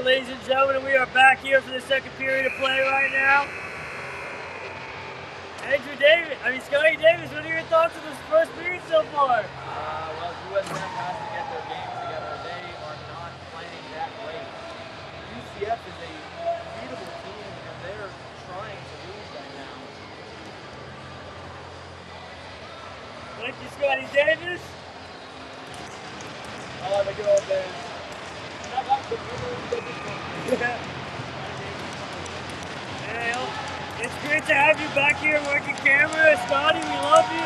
Ladies and gentlemen, we are back here for the second period of play right now. Scotty Davis, what are your thoughts on this first period so far? Well, USF has to get their games together. They are not playing that great. UCF is a beatable team, and they're trying to lose right now. Thank you, Scotty Davis. Oh, the good old days. Hey, it's great to have you back here working camera. Scotty, we love you.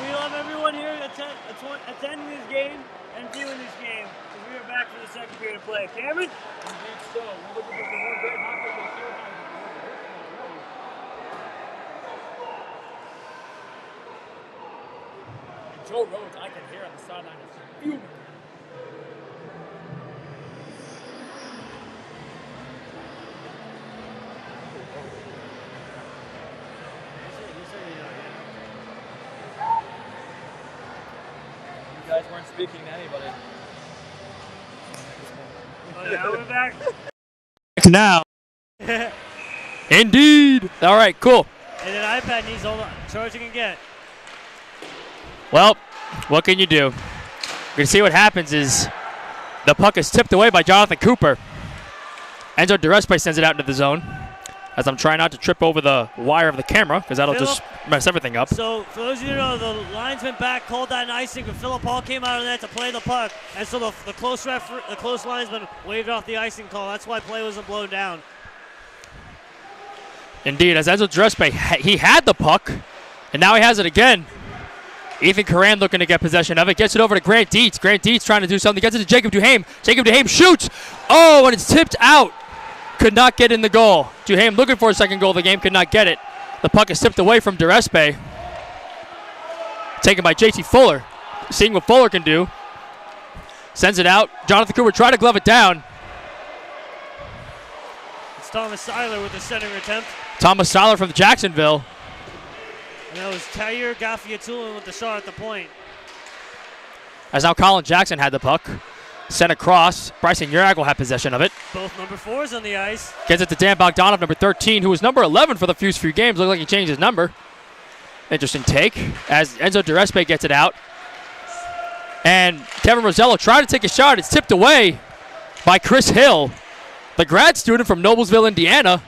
We love everyone here attending this game and viewing this game. We are back for the second period of play. Cameron? Indeed so. We're looking for some more great hockey this year. Joe Rhodes, I can hear on the sideline, is fuming. You guys weren't speaking to anybody. Now we're back. Now. Indeed. All right, cool. And an iPad needs all the charging again. Well, what can you do? We're going to see what happens is the puck is tipped away by Jonathan Cooper. Enzo DeRespe sends it out into the zone as I'm trying not to trip over the wire of the camera because that'll just mess everything up. So, for those of you who know, the linesman back called that an icing, but Philip Hall came out of there to play the puck. And so the close linesman waved off the icing call. That's why play wasn't blown down. Indeed, as Enzo DeRespe, he had the puck, and now he has it again. Ethan Coran looking to get possession of it. Gets it over to Grant Dietz. Grant Dietz trying to do something. Gets it to Jacob Duhaime. Jacob Duhaime shoots. Oh, and it's tipped out. Could not get in the goal. Duhaime looking for a second goal of the game. Could not get it. The puck is tipped away from DeRespe. Taken by JT Fuller. Seeing what Fuller can do. Sends it out. Jonathan Cooper tried to glove it down. It's Thomas Seiler with the centering attempt. Thomas Seiler from Jacksonville. And that was Tyre Gaffiatulin with the shot at the point. As now Colin Jackson had the puck. Sent across. Bryson Urag will have possession of it. Both number 4s on the ice. Gets it to Dan Bogdanov, number 13, who was number 11 for the few games. Looked like he changed his number. Interesting take. As Enzo DeRespe gets it out. And Kevin Rosello tried to take a shot. It's tipped away by Chris Hill, the grad student from Noblesville, Indiana.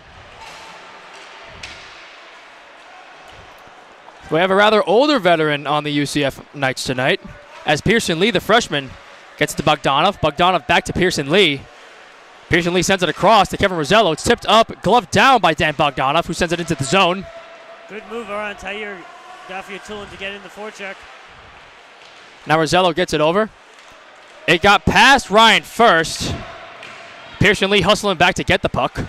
We have a rather older veteran on the UCF Knights tonight, as Pearson Lee, the freshman, gets it to Bogdanov. Bogdanov back to Pearson Lee. Pearson Lee sends it across to Kevin Rosello. It's tipped up, gloved down by Dan Bogdanov, who sends it into the zone. Good move around Tyre Gaffiatulin to get in the forecheck. Now Rosello gets it over. It got past Ryan first. Pearson Lee hustling back to get the puck.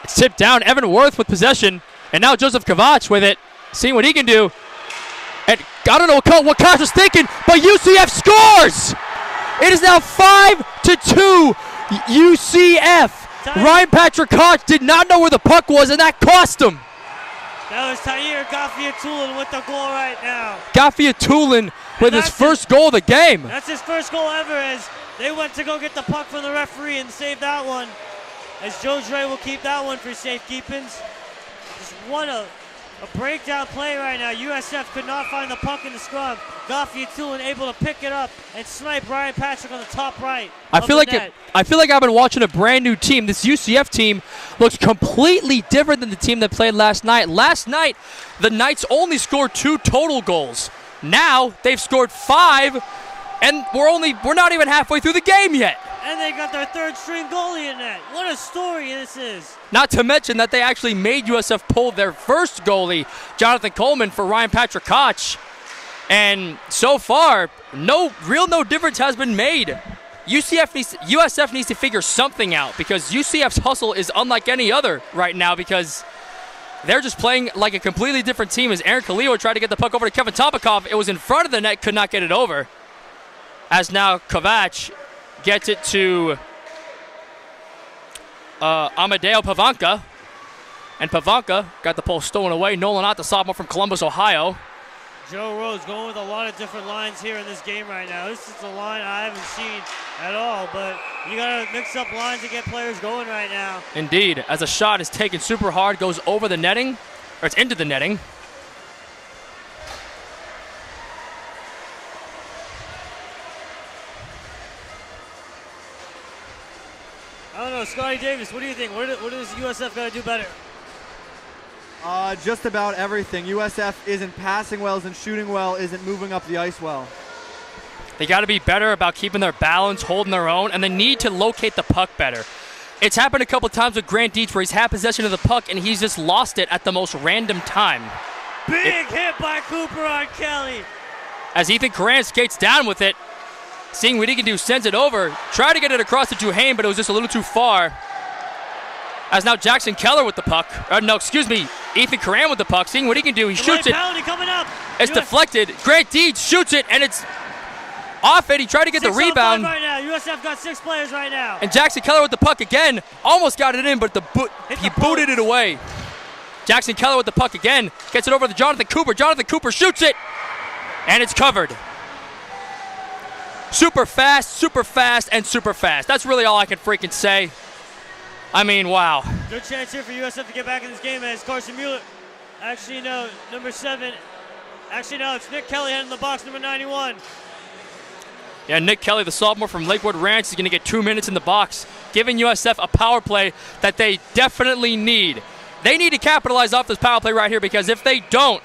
It's tipped down. Evan Worth with possession. And now Joseph Kovac with it, seeing what he can do. And I don't know what Kovac was thinking, but UCF scores! It is now 5-2 UCF. Ryan Patrick Koch did not know where the puck was, and that cost him. That was Tyre Gaffiatulin with the goal right now. Gaffiatulin with his first goal of the game. That's his first goal ever, as they went to go get the puck from the referee and save that one. As Joe Dre will keep that one for safekeepings. Just what a breakdown play right now. USF could not find the puck in the scrum. Gaffiatulin able to pick it up and snipe Ryan Patrick on the top right. I feel like I've been watching a brand new team. This UCF team looks completely different than the team that played last night. Last night, the Knights only scored 2 total goals. Now they've scored 5, and we're not even halfway through the game yet. And they got their third string goalie in net. What a story this is. Not to mention that they actually made USF pull their first goalie, Jonathan Coleman, for Ryan Patrick Koch. And so far, no difference has been made. USF needs to figure something out, because UCF's hustle is unlike any other right now, because they're just playing like a completely different team. As Aaron Kaleo tried to get the puck over to Kevin Topikov, it was in front of the net, could not get it over. As now Kovac gets it to Amadeo Pavanka. And Pavanka got the pull stolen away. Nolan Ott, the sophomore from Columbus, Ohio. Joe Rhodes going with a lot of different lines here in this game right now. This is a line I haven't seen at all, but you got to mix up lines to get players going right now. Indeed, as a shot is taken super hard, goes over the netting, or it's into the netting. I don't know, Scotty Davis, what do you think? What does USF got to do better? Just about everything. USF isn't passing well, isn't shooting well, isn't moving up the ice well. They got to be better about keeping their balance, holding their own, and they need to locate the puck better. It's happened a couple times with Grant Dietz where he's had possession of the puck and he's just lost it at the most random time. Big hit by Cooper on Kelly. As Ethan Coran skates down with it, seeing what he can do, sends it over. Tried to get it across to Duhane, but it was just a little too far. As now Jackson Keller with the puck. Ethan Coran with the puck. Seeing what he can do. He shoots it. Penalty coming up. It's deflected. Grant Dietz shoots it, and it's off it. He tried to get the rebound. Right now. USF got 6 players right now. And Jackson Keller with the puck again. Almost got it in, but he booted it away. Jackson Keller with the puck again. Gets it over to Jonathan Cooper. Jonathan Cooper shoots it, and it's covered. Super fast, and super fast. That's really all I can freaking say. I mean, wow. Good chance here for USF to get back in this game as Carson Mueller. Actually, no, number 7. Actually, no, it's Nick Kelly heading the box, number 91. Yeah, Nick Kelly, the sophomore from Lakewood Ranch, is going to get 2 minutes in the box, giving USF a power play that they definitely need. They need to capitalize off this power play right here because if they don't,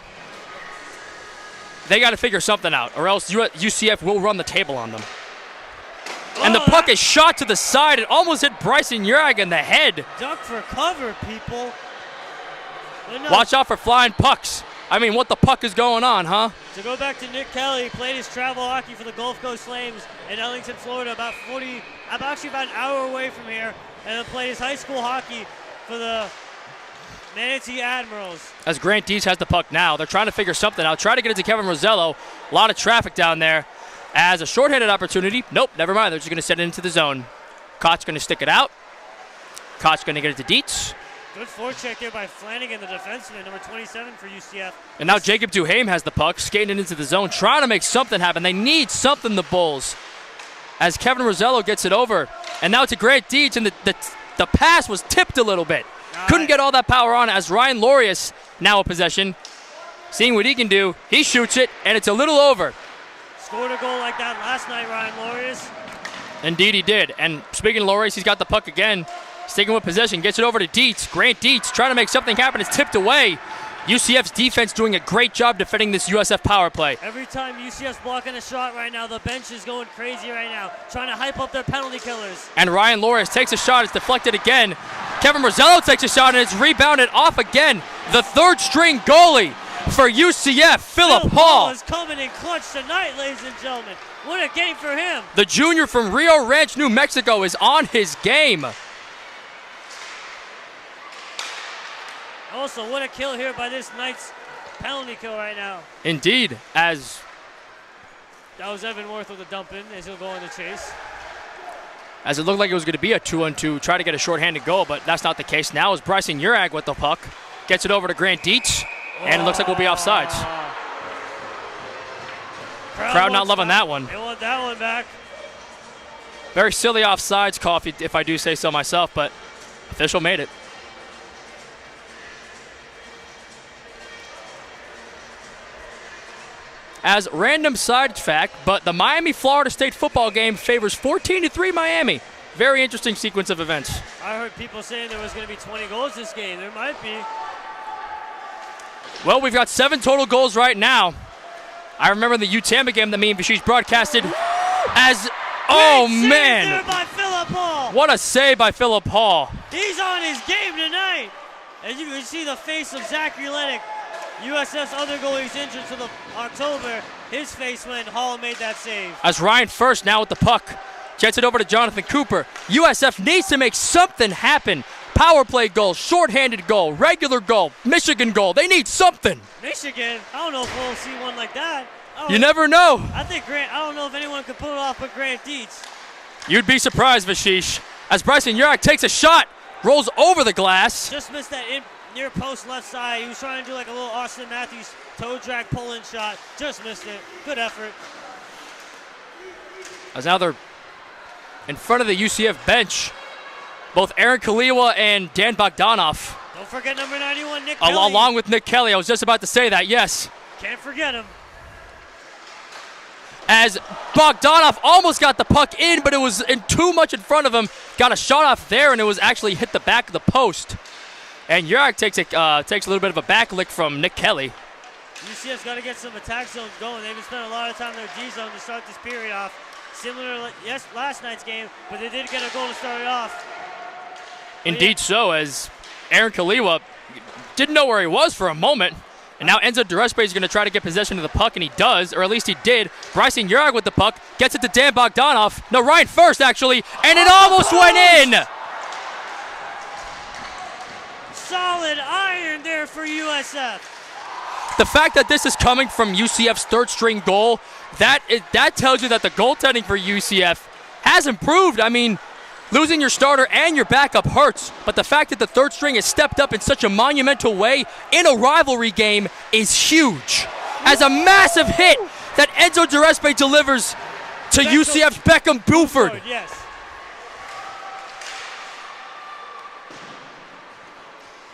they got to figure something out, or else UCF will run the table on them. And the puck is shot to the side. It almost hit Bryson Urag in the head. Duck for cover, people. Watch out for flying pucks. I mean, what the puck is going on, huh? To go back to Nick Kelly, he played his travel hockey for the Gulf Coast Flames in Ellington, Florida, about an hour away from here, and then played his high school hockey for the Manatee Admirals. As Grant Dietz has the puck now, they're trying to figure something out. Try to get it to Kevin Rosello. A lot of traffic down there. As a shorthanded opportunity, nope, never mind. They're just going to send it into the zone. Koch's going to stick it out. Koch's going to get it to Dietz. Good forecheck there by Flanagan, the defenseman, number 27 for UCF. And now Jacob Duhame has the puck, skating it into the zone, trying to make something happen. They need something, the Bulls. As Kevin Rosello gets it over. And now to Grant Dietz, and the pass was tipped a little bit. Couldn't get all that power on as Ryan Lorius, now a possession. Seeing what he can do, he shoots it, and it's a little over. Scored a goal like that last night, Ryan Lorius. Indeed he did. And speaking of Lorius, he's got the puck again. Sticking with possession, gets it over to Dietz. Grant Dietz trying to make something happen. It's tipped away. UCF's defense doing a great job defending this USF power play. Every time UCF's blocking a shot right now, the bench is going crazy right now, trying to hype up their penalty killers. And Ryan Lorius takes a shot. It's deflected again. Kevin Rosello takes a shot, and it's rebounded off again. The third string goalie for UCF, Philip Hall. is coming in clutch tonight, ladies and gentlemen. What a game for him. The junior from Rio Ranch, New Mexico, is on his game. Also, what a kill here by this Knights penalty kill right now. Indeed, as that was Evan Worth with a dump in as he'll go on the chase. As it looked like it was going to be a 2-on-2, try to get a shorthanded goal, but that's not the case. Now is Bryson Urag with the puck. Gets it over to Grant Dietz, and it looks like we'll be offsides. Crowd not loving that one. They want that one back. Very silly offsides call, if I do say so myself, but official made it. As random side fact, but the Miami-Florida State football game favors 14-3 Miami. Very interesting sequence of events. I heard people saying there was going to be 20 goals this game. There might be. Well, we've got 7 total goals right now. I remember the UTAMA game that me and Vishish broadcasted as, oh man. There by Philip Hall. What a save by Philip Hall. He's on his game tonight. As you can see the face of Zachary Lennox. USF's other goalie's injured to the October. His face when Hall made that save. As Ryan First now with the puck. Gets it over to Jonathan Cooper. USF needs to make something happen. Power play goal, shorthanded goal, regular goal, Michigan goal. They need something. Michigan? I don't know if we'll see one like that. You never know. I don't know if anyone could pull it off but Grant Dietz. You'd be surprised, Vishish. As Bryson Urag takes a shot, rolls over the glass. Just missed that near post left side. He was trying to do like a little Austin Matthews toe drag pull-in shot. Just missed it. Good effort. As now they're in front of the UCF bench. Both Aaron Kaliwa and Dan Bogdanov. Don't forget number 91, Nick Kelly. Along with Nick Kelly. I was just about to say that, yes. Can't forget him. As Bogdanov almost got the puck in, but it was too much in front of him. Got a shot off there, and it was actually hit the back of the post. And Yurak takes a little bit of a back lick from Nick Kelly. UCF's got to get some attack zones going. They've been spending a lot of time in their D zone to start this period off. Similar to last night's game, but they did get a goal to start it off. Indeed so, as Aaron Kaliwa didn't know where he was for a moment. And now Enzo Durespe is going to try to get possession of the puck, and he does, or at least he did. Bryson Urag with the puck, gets it to Dan Bogdanov. No, Ryan first, actually, and it almost went in! Solid iron there for USF. The fact that this is coming from UCF's third-string goal, that tells you that the goaltending for UCF has improved. I mean, losing your starter and your backup hurts, but the fact that the third string has stepped up in such a monumental way in a rivalry game is huge. As a massive hit that Enzo Durespe delivers to UCF's Beckham Buford. Yes.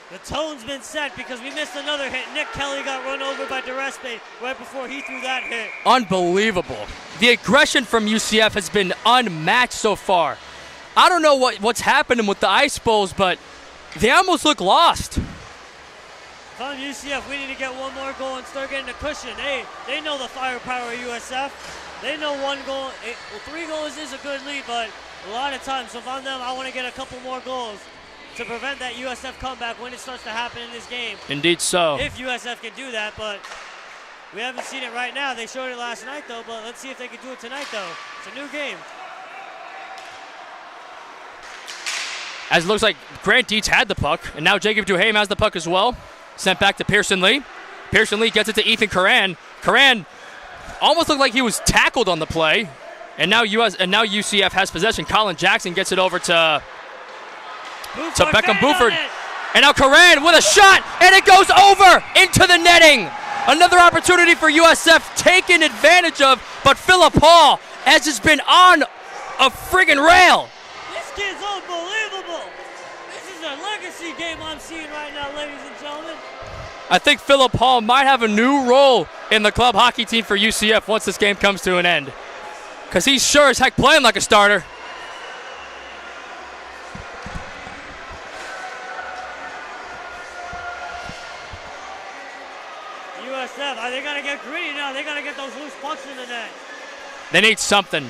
The tone's been set because we missed another hit. Nick Kelly got run over by Durespe right before he threw that hit. Unbelievable. The aggression from UCF has been unmatched so far. I don't know what's happening with the Ice Bowls, but they almost look lost. If I'm UCF, we need to get one more goal and start getting a cushion. They know the firepower of USF. They know one goal. Well, 3 goals is a good lead, but a lot of times, if I'm them, I want to get a couple more goals to prevent that USF comeback when it starts to happen in this game. Indeed so. If USF can do that, but we haven't seen it right now. They showed it last night, though, but let's see if they can do it tonight, though. It's a new game. As it looks like Grant Dietz had the puck, and now Jacob Duhaime has the puck as well. Sent back to Pearson Lee. Pearson Lee gets it to Ethan Curran. Curran almost looked like he was tackled on the play. And now UCF has possession. Colin Jackson gets it over to Beckham Buford. And now Curran with a shot, and it goes over into the netting. Another opportunity for USF taken advantage of, but Philip Hall has just been on a friggin' rail. This kid's unbelievable. This is a legacy game I'm seeing right now, ladies and gentlemen. I think Philip Hall might have a new role in the club hockey team for UCF once this game comes to an end. Because he's sure as heck playing like a starter. USF, they got to get gritty now. They got to get those loose pucks in the net. They need something.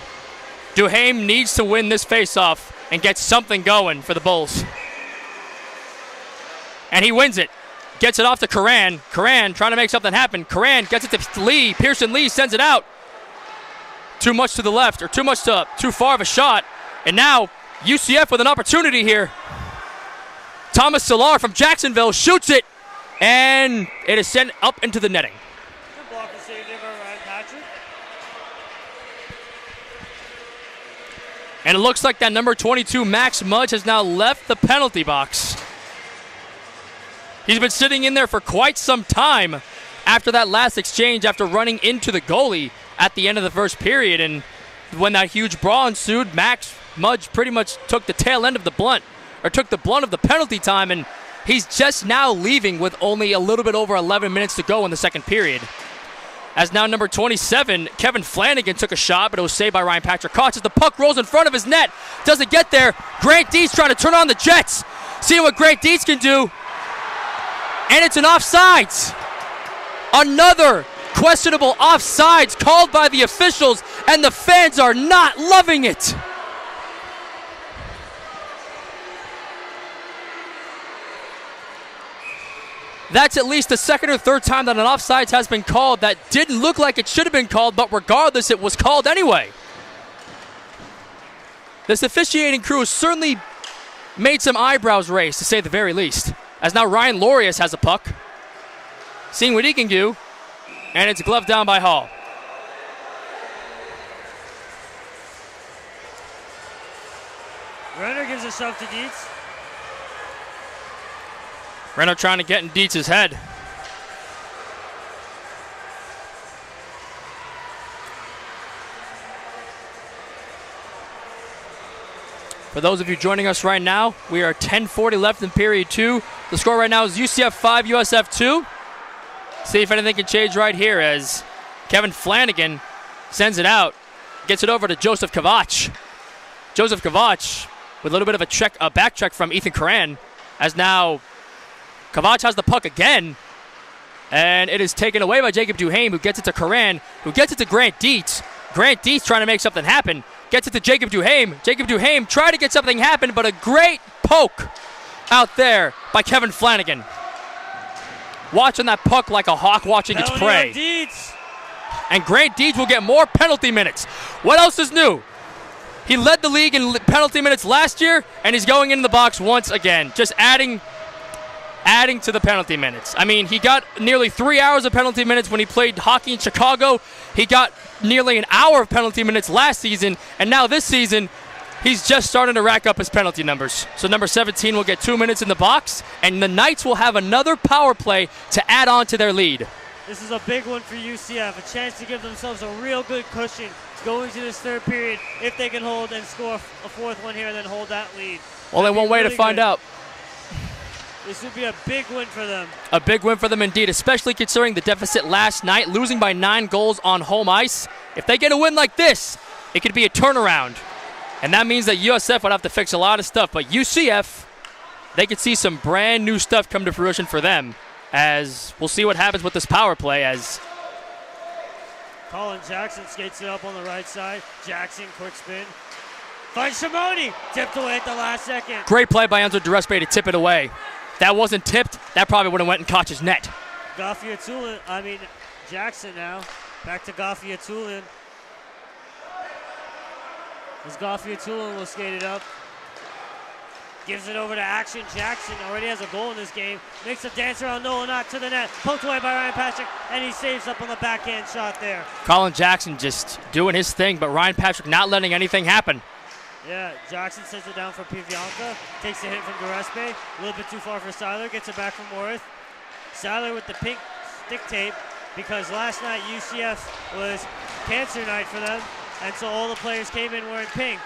Duhaime needs to win this faceoff and get something going for the Bulls. And he wins it. Gets it off to Curran. Curran trying to make something happen. Curran gets it to Lee. Pearson Lee sends it out. Too much to the left, or too far of a shot. And now UCF with an opportunity here. Thomas Solar from Jacksonville shoots it, and it is sent up into the netting. Good block and save there by Ryan Patrick. And it looks like that number 22, Max Mudge, has now left the penalty box. He's been sitting in there for quite some time after that last exchange, after running into the goalie at the end of the first period. And when that huge brawl ensued, Max Mudge pretty much took the tail end of the blunt, or took the blunt of the penalty time, and he's just now leaving with only a little bit over 11 minutes to go in the second period. As now number 27, Kevin Flanagan took a shot, but it was saved by Ryan Patrick Koch as the puck rolls in front of his net. Doesn't get there. Grant Dietz trying to turn on the Jets. Seeing what Grant Dietz can do. And it's an offsides. Another questionable offsides called by the officials, and the fans are not loving it. That's at least the second or third time that an offsides has been called that didn't look like it should have been called, but regardless, it was called anyway. This officiating crew has certainly made some eyebrows raise, to say the very least. As now Ryan Lorius has a puck, seeing what he can do, and it's gloved down by Hall. Renner gives a shove to Dietz. Reno trying to get in Dietz's head. For those of you joining us right now, we are 10:40 left in period 2. The score right now is UCF 5, USF 2. See if anything can change right here as Kevin Flanagan sends it out, gets it over to Joseph Kavach. Joseph Kavach with a little bit of a back check from Ethan Coran, as now Kavach has the puck again, and it is taken away by Jacob Duhame, who gets it to Coran, who gets it to Grant Dietz. Grant Dietz trying to make something happen. Gets it to Jacob Duhame. Jacob Duhame tried to get something happen, but a great poke out there by Kevin Flanagan. Watching that puck like a hawk watching its prey. Dietz. And Grant Dietz will get more penalty minutes. What else is new? He led the league in penalty minutes last year, and he's going in the box once again, just adding to the penalty minutes. I mean, he got nearly 3 hours of penalty minutes when he played hockey in Chicago. He got nearly an hour of penalty minutes last season, and now this season, he's just starting to rack up his penalty numbers. So number 17 will get 2 minutes in the box, and the Knights will have another power play to add on to their lead. This is a big one for UCF, a chance to give themselves a real good cushion going to this third period if they can hold and score a fourth one here and then hold that lead. Only one way to find out. This would be a big win for them. A big win for them indeed, especially considering the deficit last night, losing by 9 goals on home ice. If they get a win like this, it could be a turnaround. And that means that USF would have to fix a lot of stuff. But UCF, they could see some brand new stuff come to fruition for them, as we'll see what happens with this power play as Colin Jackson skates it up on the right side. Jackson, quick spin. Finds Shimoni. Tipped away at the last second. Great play by Enzo Durespe to tip it away. If that wasn't tipped, that probably would have went in Koch's net. Jackson now. Back to Gaffiatulin. As Gaffiatulin will skate it up. Gives it over to Action Jackson. Already has a goal in this game. Makes a dance around Noah Knott to the net. Poked away by Ryan Patrick, and he saves up on the backhand shot there. Colin Jackson just doing his thing, but Ryan Patrick not letting anything happen. Yeah, Jackson sends it down for Pivianka. Takes the hit from Durespe. A little bit too far for Seiler. Gets it back from Worth. Seiler with the pink stick tape because last night UCF was cancer night for them, and so all the players came in wearing pink.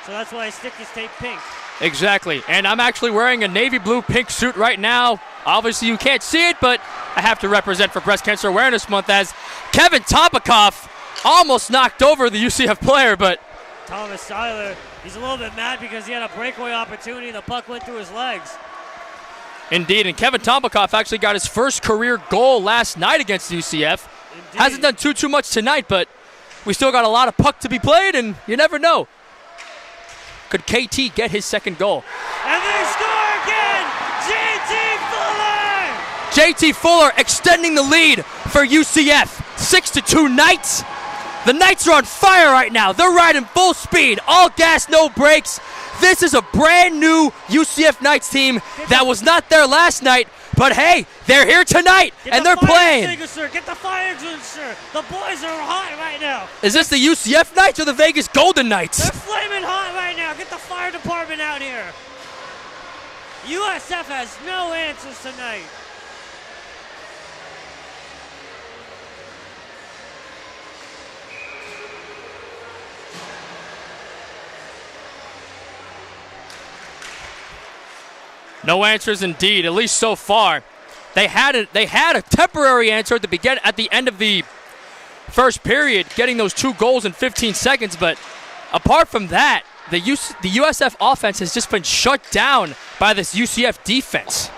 So that's why his stick is taped pink. Exactly, and I'm actually wearing a navy blue pink suit right now. Obviously you can't see it, but I have to represent for Breast Cancer Awareness Month as Kevin Topikoff almost knocked over the UCF player, but Thomas Seiler, he's a little bit mad because he had a breakaway opportunity and the puck went through his legs. Indeed, and Kevin Topikoff actually got his first career goal last night against UCF. Indeed. Hasn't done too much tonight, but we still got a lot of puck to be played, and you never know. Could KT get his second goal? And they score again! JT Fuller! JT Fuller extending the lead for UCF. 6-2 Knights. The Knights are on fire right now. They're riding full speed, all gas, no brakes. This is a brand new UCF Knights team that was not there last night, but hey, they're here tonight and they're playing. Get the fire extinguisher. The boys are hot right now. Is this the UCF Knights or the Vegas Golden Knights? They're flaming hot right now. Get the fire department out here. USF has no answers tonight. No answers indeed, at least so far. They had a temporary answer at the end of the first period, getting those 2 goals in 15 seconds. But apart from that, the USF offense has just been shut down by this UCF defense.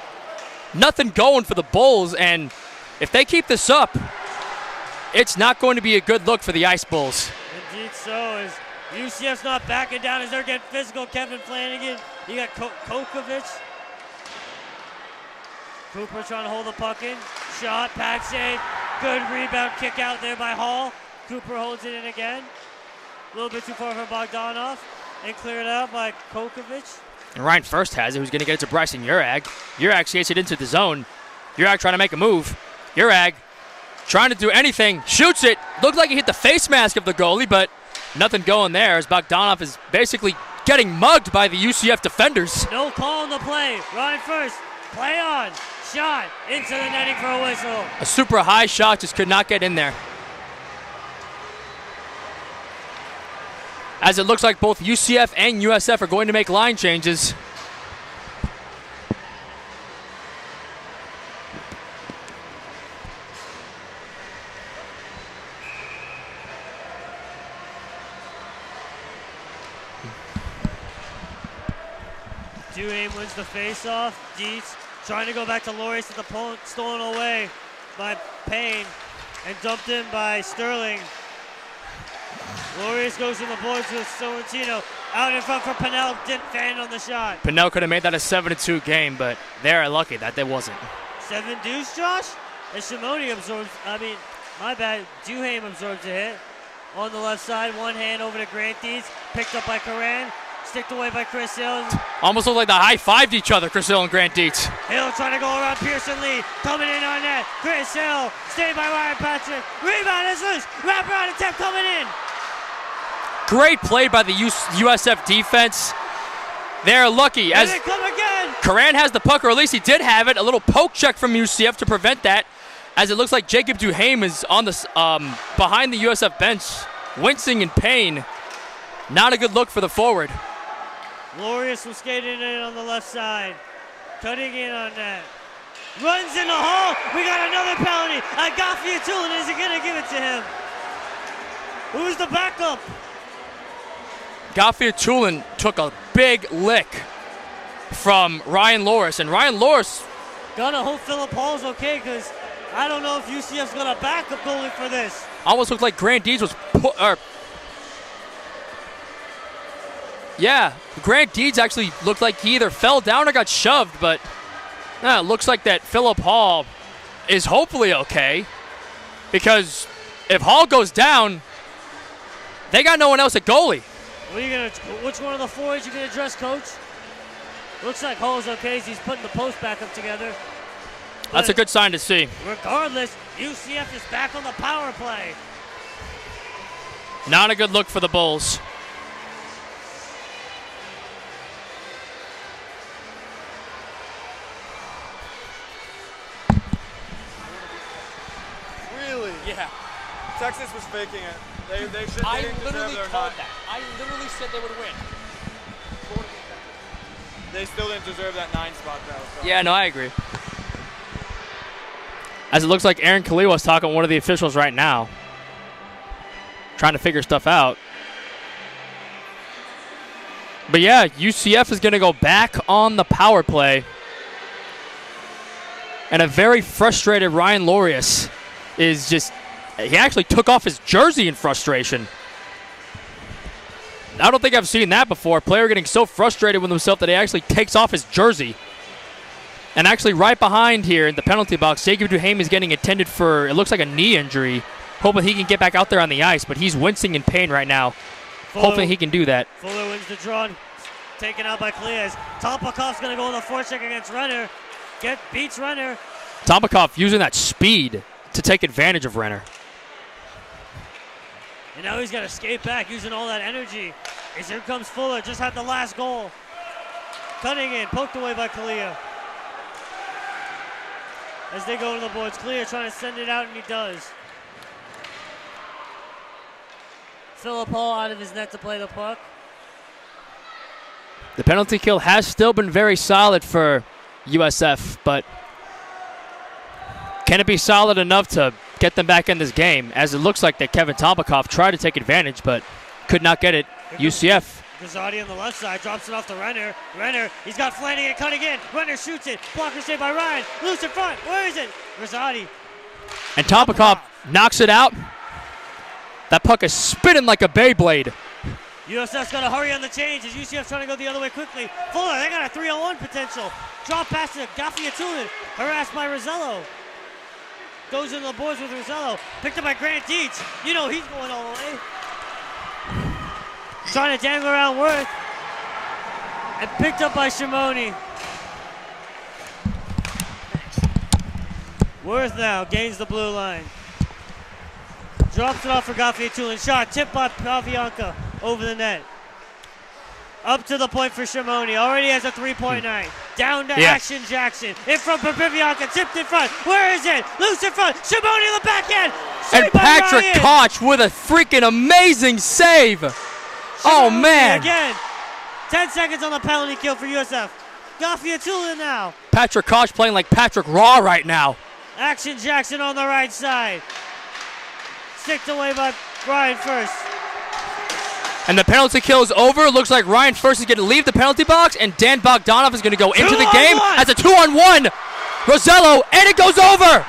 Nothing going for the Bulls, and if they keep this up, it's not going to be a good look for the Ice Bulls. Indeed so, as UCF's not backing down as they're getting physical. Kevin Flanagan, you got Kokovic. Cooper trying to hold the puck in. Shot, pad save. Good rebound kick out there by Hall. Cooper holds it in again. A little bit too far for Bogdanov. And cleared out by Kokovic. And Ryan First has it, who's going to get it to Bryson Urag. Urag skates it into the zone. Urag trying to make a move. Urag trying to do anything. Shoots it. Looked like he hit the face mask of the goalie, but nothing going there as Bogdanov is basically getting mugged by the UCF defenders. No call on the play. Ryan First Play on. Shot into the netting for a whistle. A super high shot just could not get in there. As it looks like both UCF and USF are going to make line changes. Duhame wins the face-off. Dietz trying to go back to Loris with the point stolen away by Payne and dumped in by Sterling. Loris goes to the boards with Sorrentino. Out in front for Pinnell. Didn't fan on the shot. Pinnell could have made that a 7-2 game, but they're lucky that they wasn't. 7 deuce, Josh? And Shimoni absorbs, my bad. Duhame absorbs a hit. On the left side, one hand over to Grant Dietz. Picked up by Coran. Sticked away by Chris Hill. Almost looked like they high-fived each other, Chris Hill and Grant Dietz. Hill trying to go around Pearson Lee. Coming in on that. Chris Hill. Stayed by Ryan Patrick. Rebound is loose. Wraparound attempt coming in. Great play by the USF defense. They're lucky. As Did it come again? Coran has the puck, or at least he did have it. A little poke check from UCF to prevent that. As it looks like Jacob Duhame is on the behind the USF bench, wincing in pain. Not a good look for the forward. Glorious was skating in on the left side. Cutting in on that. Runs in the hole. We got another penalty. Agafiatulin isn't going to give it to him. Who's the backup? Gafiatulin took a big lick from Ryan Loris, and Ryan Loris Gotta hope Philip Hall's okay, because I don't know if UCF's got a backup goalie for this. almost looked like Grant Dietz was yeah, Grant Dietz actually looked like he either fell down or got shoved, but it looks like that Philip Hall is hopefully okay, because if Hall goes down, they got no one else at goalie. What are you gonna? Which one of the forwards you gonna address, Coach? Looks like Hall's okay as he's putting the post back up together. That's a good sign to see. Regardless, UCF is back on the power play. Not a good look for the Bulls. Really? Yeah. Texas was faking it. They didn't deserve their called nine. that. I literally said they would win. They still didn't deserve that 9 spot though. So. Yeah, no, I agree. As it looks like Aaron Kaliwa is talking to one of the officials right now, trying to figure stuff out. But yeah, UCF is going to go back on the power play. And a very frustrated Ryan Loris is just, he actually took off his jersey in frustration. I don't think I've seen that before. A player getting so frustrated with himself that he actually takes off his jersey. And actually right behind here in the penalty box, Jacob Duhame is getting attended for, it looks like a knee injury. Hoping he can get back out there on the ice, but he's wincing in pain right now. Hopefully he can do that. Fuller wins the draw, taken out by Klias. Topakov's going to go on the forecheck against Renner. Beats Renner. Topakov using that speed to take advantage of Renner. And now he's got to skate back using all that energy. As here comes Fuller, just had the last goal. Cutting in, poked away by Kalia. As they go to the boards, Clear trying to send it out, and he does. Philip Hall out of his net to play the puck. The penalty kill has still been very solid for USF, but can it be solid enough to get them back in this game? As it looks like that Kevin Topakov tried to take advantage, but could not get it. UCF. Grazzotti on the left side drops it off to Renner. Renner, he's got Flanagan cutting in. Renner shoots it. Blocker saved by Ryan. Loose in front. Where is it? Grazzotti. And Topakov knocks it out. That puck is spinning like a Beyblade. USF's got to hurry on the change as UCF's trying to go the other way quickly. Fuller, they got a 3-on-1 potential. Drop pass to Gafiatulin. Harassed by Rosello. Goes into the boards with Rosello. Picked up by Grant Dietz. You know he's going all the way. Trying to dangle around Worth. And picked up by Shimoni. Worth now gains the blue line. Drops it off for Gafiatulin. Shot tipped by Pavianka over the net. Up to the point for Shimoni. Already has a 3-point night. Down to Action Jackson. In front for Vivianca. Tipped in front. Where is it? Loose in front. Shimoni on the backhand. And Patrick Koch with a freaking amazing save. Oh, man. Again. 10 seconds on the penalty kill for USF. Gaffiatula now. Patrick Koch playing like Patrick Raw right now. Action Jackson on the right side. Sticked away by Ryan First. And the penalty kill is over. It looks like Ryan First is going to leave the penalty box, and Dan Bogdanov is going to go into the game as a 2-on-1. Rosello, and it goes over.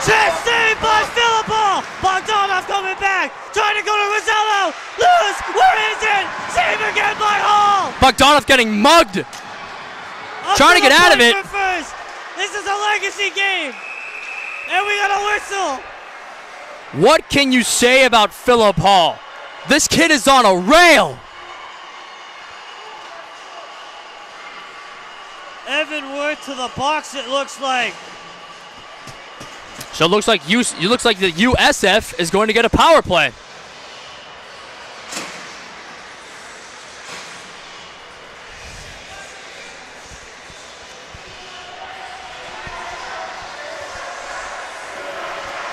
Chest save by Philippou. Bogdanov coming back. Trying to go to Rosello. Lewis, where is it? Save again by Hall. Bogdanov getting mugged. Trying to get out of it. First. This is a legacy game. And we got a whistle. What can you say about Philip Hall? This kid is on a rail. Evan Worth to the box, it looks like. So it looks like the USF is going to get a power play.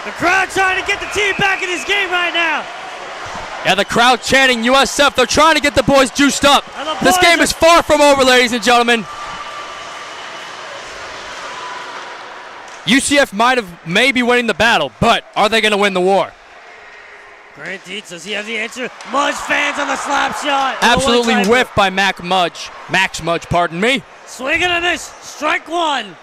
The crowd trying to get the team back in this game right now. Yeah, the crowd chanting USF. They're trying to get the boys juiced up. This game is far from over, ladies and gentlemen. UCF may be winning the battle, but are they going to win the war? Grant Dietz, does he have the answer? Mudge fans on the slap shot. Absolutely whiffed by Max Mudge, pardon me. Swing and a miss. Strike one.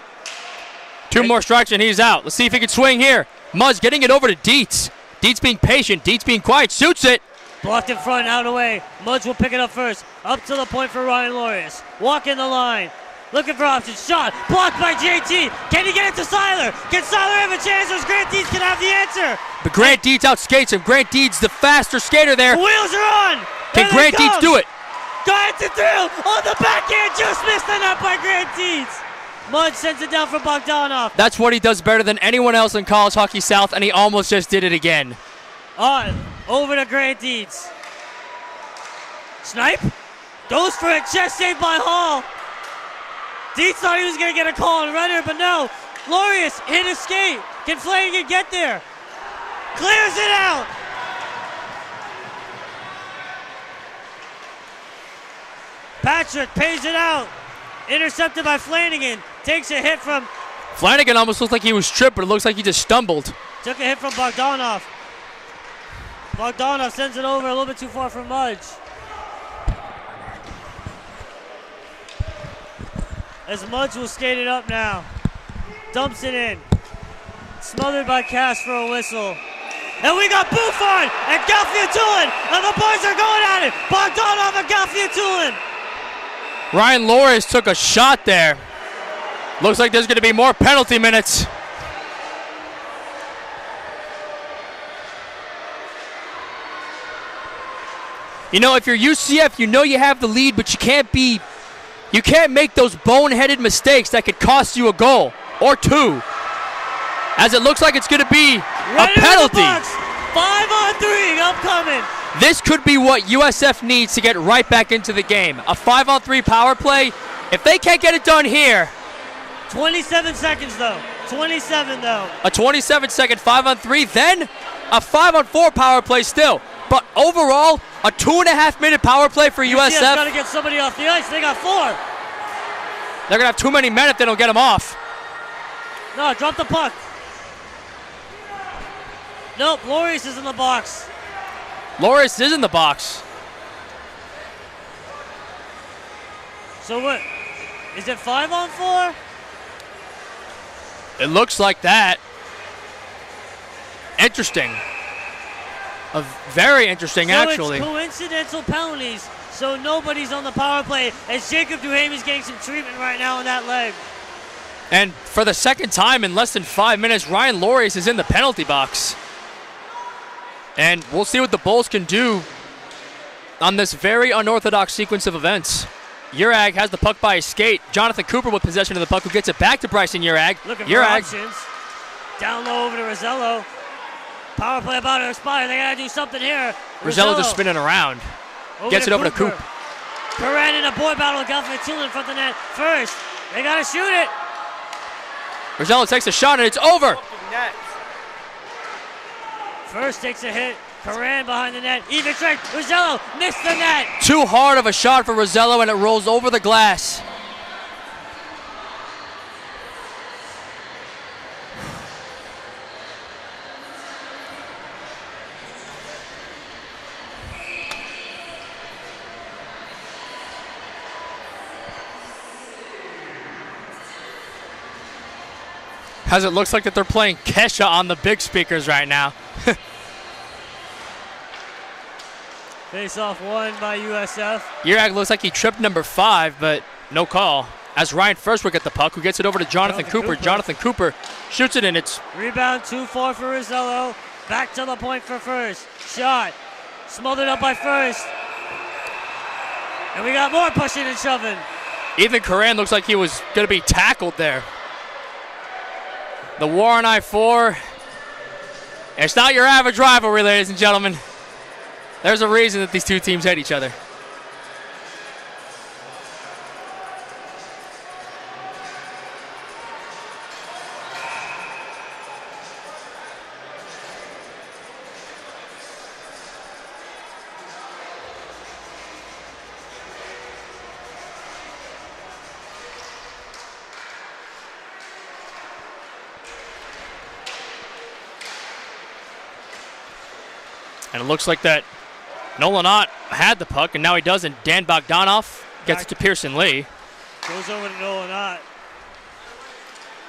Two more strikes and he's out. Let's see if he can swing here. Mudge getting it over to Dietz. Dietz being patient. Dietz being quiet. Shoots it. Blocked in front, out away. Mudge will pick it up first. Up to the point for Ryan Lorius. Walking the line. Looking for options. Shot. Blocked by JT. Can he get it to Seiler? Can Seiler have a chance, or Grant Dietz can have the answer? But Grant Dietz outskates him. Grant Dietz, the faster skater there. The wheels are on. Can Grant Dietz do it? Got it through. On the backhand. Just missed the net by Grant Dietz. Mudge sends it down for Bogdanov. That's what he does better than anyone else in College Hockey South, and he almost just did it again. Over to Grant Dietz. Snipe. Goes for a chest save by Hall. Dietz thought he was going to get a call on Renner, but no. Lorius hit a skate. Can Flanagan get there? Clears it out. Patrick pays it out. Intercepted by Flanagan. Takes a hit from... Flanagan almost looked like he was tripped, but it looks like he just stumbled. Took a hit from Bogdanov. Bogdanov sends it over a little bit too far for Mudge. As Mudge will skate it up now. Dumps it in. Smothered by Cass for a whistle. And we got Buffon and Gaffiatulin, and the boys are going at it. Bogdanov and Gaffiatulin. Ryan Lorius took a shot there. Looks like there's going to be more penalty minutes. You know, if you're UCF, you know you have the lead, but you can't make those boneheaded mistakes that could cost you a goal or two. As it looks like it's going to be a penalty. 5-on-3 upcoming. This could be what USF needs to get right back into the game. A 5-on-3 power play. If they can't get it done here. 27 seconds though. 27 though. A 27-second 5-on-3, then a 5-on-4 power play still. But overall, a 2.5-minute power play for USF. got to get somebody off the ice. They got 4. They're going to have too many men if they don't get them off. No, drop the puck. Nope, Lorius is in the box. Lorius is in the box. So what? Is it 5-on-4? It looks like that. Interesting. Very interesting, actually. It's coincidental penalties, so nobody's on the power play, as Jacob Duhamey's getting some treatment right now on that leg. And for the second time in less than 5 minutes, Ryan Lorius is in the penalty box. And we'll see what the Bulls can do on this very unorthodox sequence of events. Urag has the puck by his skate. Jonathan Cooper with possession of the puck, who gets it back to Bryson Urag. Looking for options. Down low over to Rosello. Power play about to expire. They got to do something here. Rosello just spinning around. Gets it over to Coop. Coran in a boy battle with Galfantil in front of the net. First, they gotta shoot it. Rosello takes a shot and it's over. Net. First takes a hit. Coran behind the net. Even strength. Rosello missed the net. Too hard of a shot for Rosello and it rolls over the glass. As it looks like that they're playing Kesha on the big speakers right now. Face-off won by USF. Yerag looks like he tripped number 5, but no call. As Ryan first will get the puck, who gets it over to Jonathan Cooper. Jonathan Cooper shoots it, and it's... Rebound 2-4 for Rosello. Back to the point for First. Shot. Smothered up by First. And we got more pushing and shoving. Ethan Coran looks like he was going to be tackled there. The war on I-4. It's not your average rivalry, ladies and gentlemen. There's a reason that these two teams hate each other. And it looks like that Nolan Ott had the puck, and now he doesn't. Dan Bogdanov gets it to Pearson Lee. Goes over to Nolan Ott.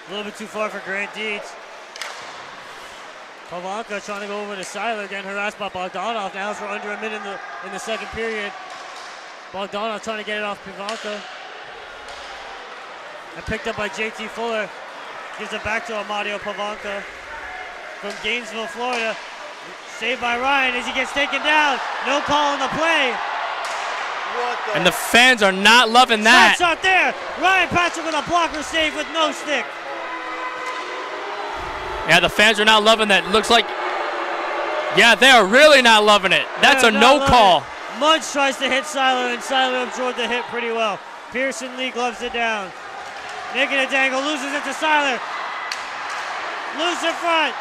A little bit too far for Grant Dietz. Pavanka trying to go over to Seiler, getting harassed by Bogdanov. Now for under a minute in the second period. Bogdanov trying to get it off Pavanka. And picked up by JT Fuller. Gives it back to Amadio Pavanka from Gainesville, Florida. Saved by Ryan as he gets taken down. No call on the play. And the fans are not loving that. Shot there. Ryan Patrick with a blocker save with no stick. Yeah, the fans are not loving that. Looks like, yeah, they are really not loving it. That's a no call. Mudge tries to hit Seiler, and Seiler absorbed the hit pretty well. Pearson Lee gloves it down. Making a dangle, loses it to Seiler. Loose in front.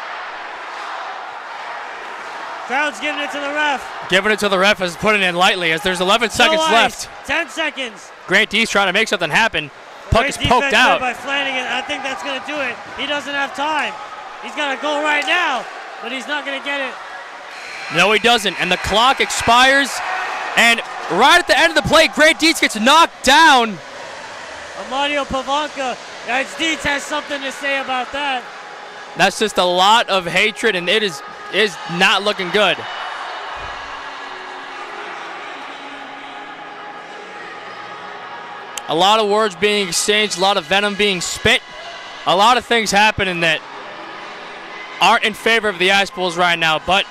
Crowd's giving it to the ref. Giving it to the ref as putting it in lightly as there's 11 seconds left. 10 seconds. Grant Dietz trying to make something happen. Puck is poked out. By Flanagan. I think that's going to do it. He doesn't have time. He's got to go right now, but he's not going to get it. No, he doesn't. And the clock expires. And right at the end of the play, Grant Dietz gets knocked down. Amadio Pavanka. Dietz has something to say about that. That's just a lot of hatred, and it is not looking good. A lot of words being exchanged, a lot of venom being spit, a lot of things happening that aren't in favor of the Ice Bulls right now, but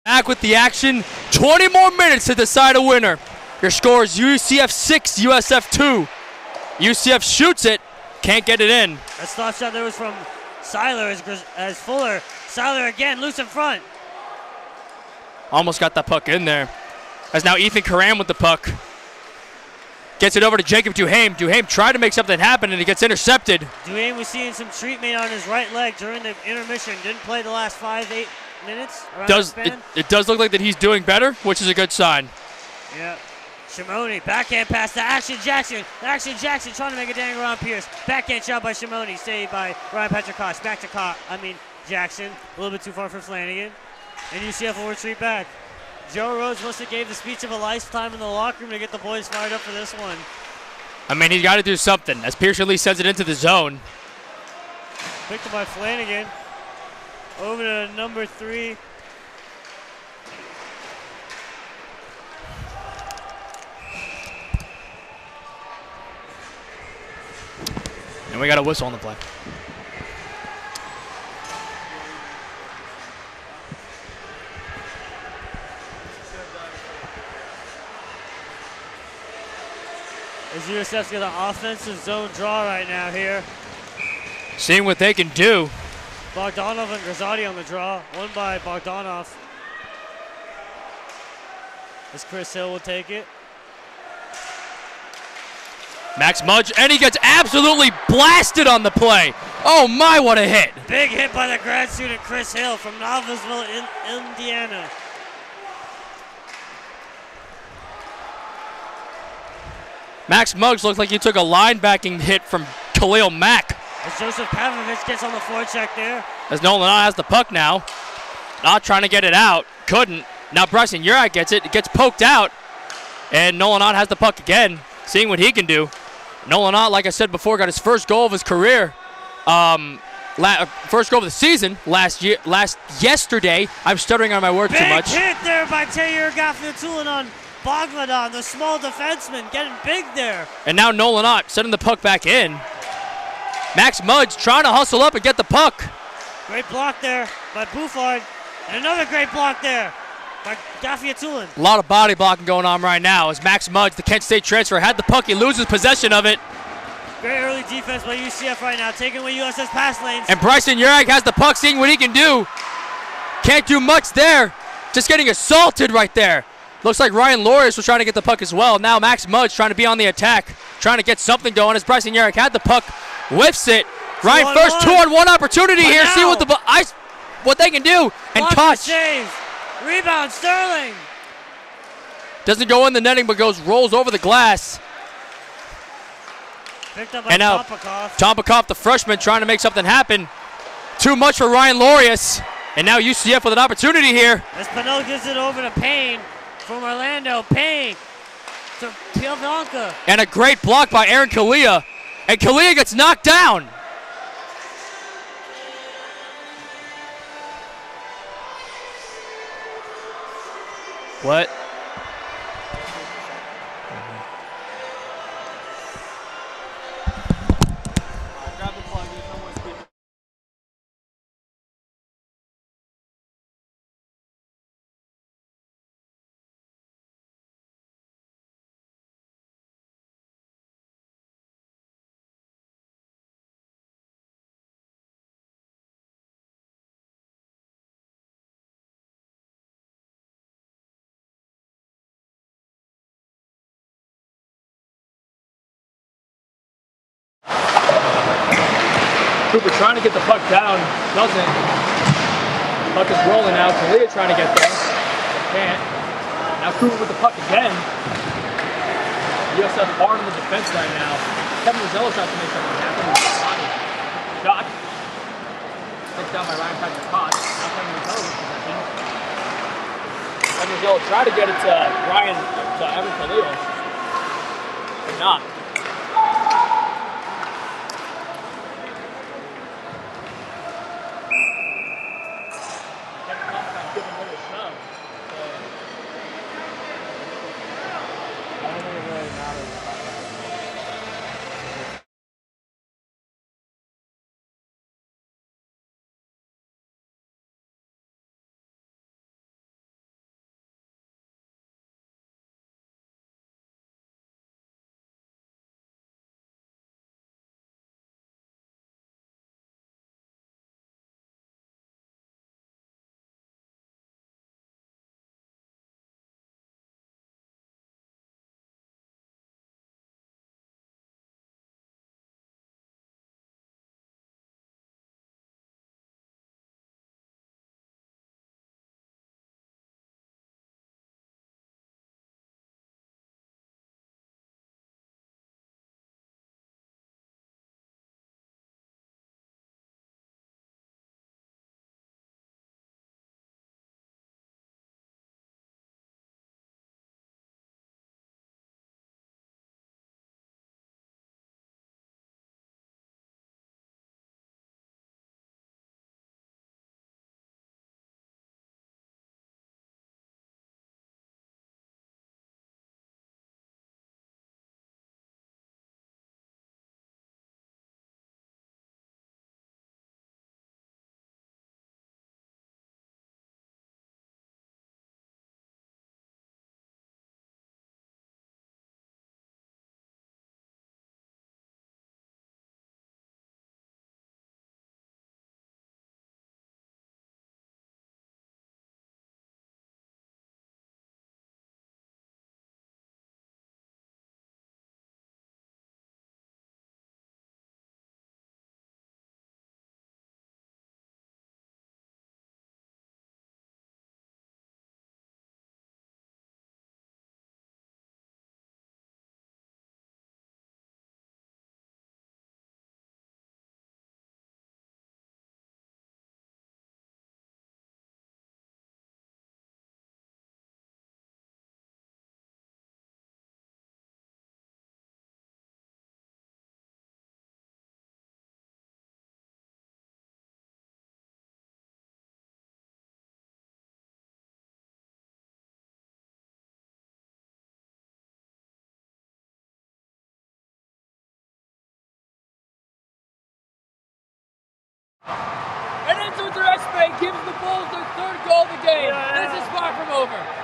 Back with the action. 20 more minutes to decide a winner. Your score is UCF 6, USF 2. UCF shoots it, can't get it in. That stop shot there was from Seiler as Fuller. Seiler again, loose in front. Almost got that puck in there. As now Ethan Karam with the puck. Gets it over to Jacob Duhame. Duhame tried to make something happen and it gets intercepted. Duhame was seeing some treatment on his right leg during the intermission. Didn't play the last 5-8 minutes. It does look like that he's doing better, which is a good sign. Yeah. Shimoni, backhand pass to Action Jackson. Action Jackson trying to make a dang around Pierce. Backhand shot by Shimoni, saved by Ryan Petrikosh. Back to Jackson. A little bit too far for Flanagan. And UCF will retreat back. Joe Rhodes must have gave the speech of a lifetime in the locker room to get the boys fired up for this one. I mean, he's got to do something as Pearson Lee sends it into the zone. Picked up by Flanagan. Over to number 3. And we got a whistle on the play. As USF's got an offensive zone draw right now here. Seeing what they can do. Bogdanov and Grazzotti on the draw. One by Bogdanov. As Chris Hill will take it. Max Mudge, and he gets absolutely blasted on the play. Oh my, what a hit. Big hit by the grad student Chris Hill from Noblesville, Indiana. Max Muggs looked like he took a linebacking hit from Khalil Mack. As Joseph Pavlovich gets on the forecheck there. As Nolan Ott has the puck now. Not trying to get it out. Couldn't. Now Bryson Uriak gets it. It gets poked out. And Nolan Ott has the puck again. Seeing what he can do. Nolan Ott, like I said before, got his first goal of his career. First goal of the season yesterday. I'm stuttering on my word too much. Big hit there by Taylor Gafiatulin on Bogdanov, the small defenseman, getting big there. And now Nolan Ott sending the puck back in. Max Mudge trying to hustle up and get the puck. Great block there by Bouffard. And another great block there by Gafiatulin. A lot of body blocking going on right now as Max Mudge, the Kent State transfer, had the puck. He loses possession of it. Great early defense by UCF right now, taking away USF's pass lanes. And Bryson Uriak has the puck, seeing what he can do. Can't do much there. Just getting assaulted right there. Looks like Ryan Lorius was trying to get the puck as well. Now Max Mudge trying to be on the attack, trying to get something going as Bryson Uriak had the puck, whiffs it. Ryan first 2-on-1 opportunity here. See what they can do. And touch. Save. Rebound, Sterling. Doesn't go in the netting, but rolls over the glass. Picked up by and now Tompakov, the freshman, trying to make something happen. Too much for Ryan Lorius. And now UCF with an opportunity here. As Pannell gives it over to Payne from Orlando. Payne to Pielanka. And a great block by Aaron Kalia. And Kalia gets knocked down. What? Cooper trying to get the puck down, doesn't. Puck is rolling now. Kalia trying to get there. Can't. Now Cooper with the puck again. USF hard on the defense right now. Kevin Rosello tries to make something happen. Shot. Picked down by Ryan Patrick Potts. Now Kevin Rosello with possession. Kevin Rosello tried to get it to Evan Kalia. But not. Bulls their third goal of the game. This is far from over.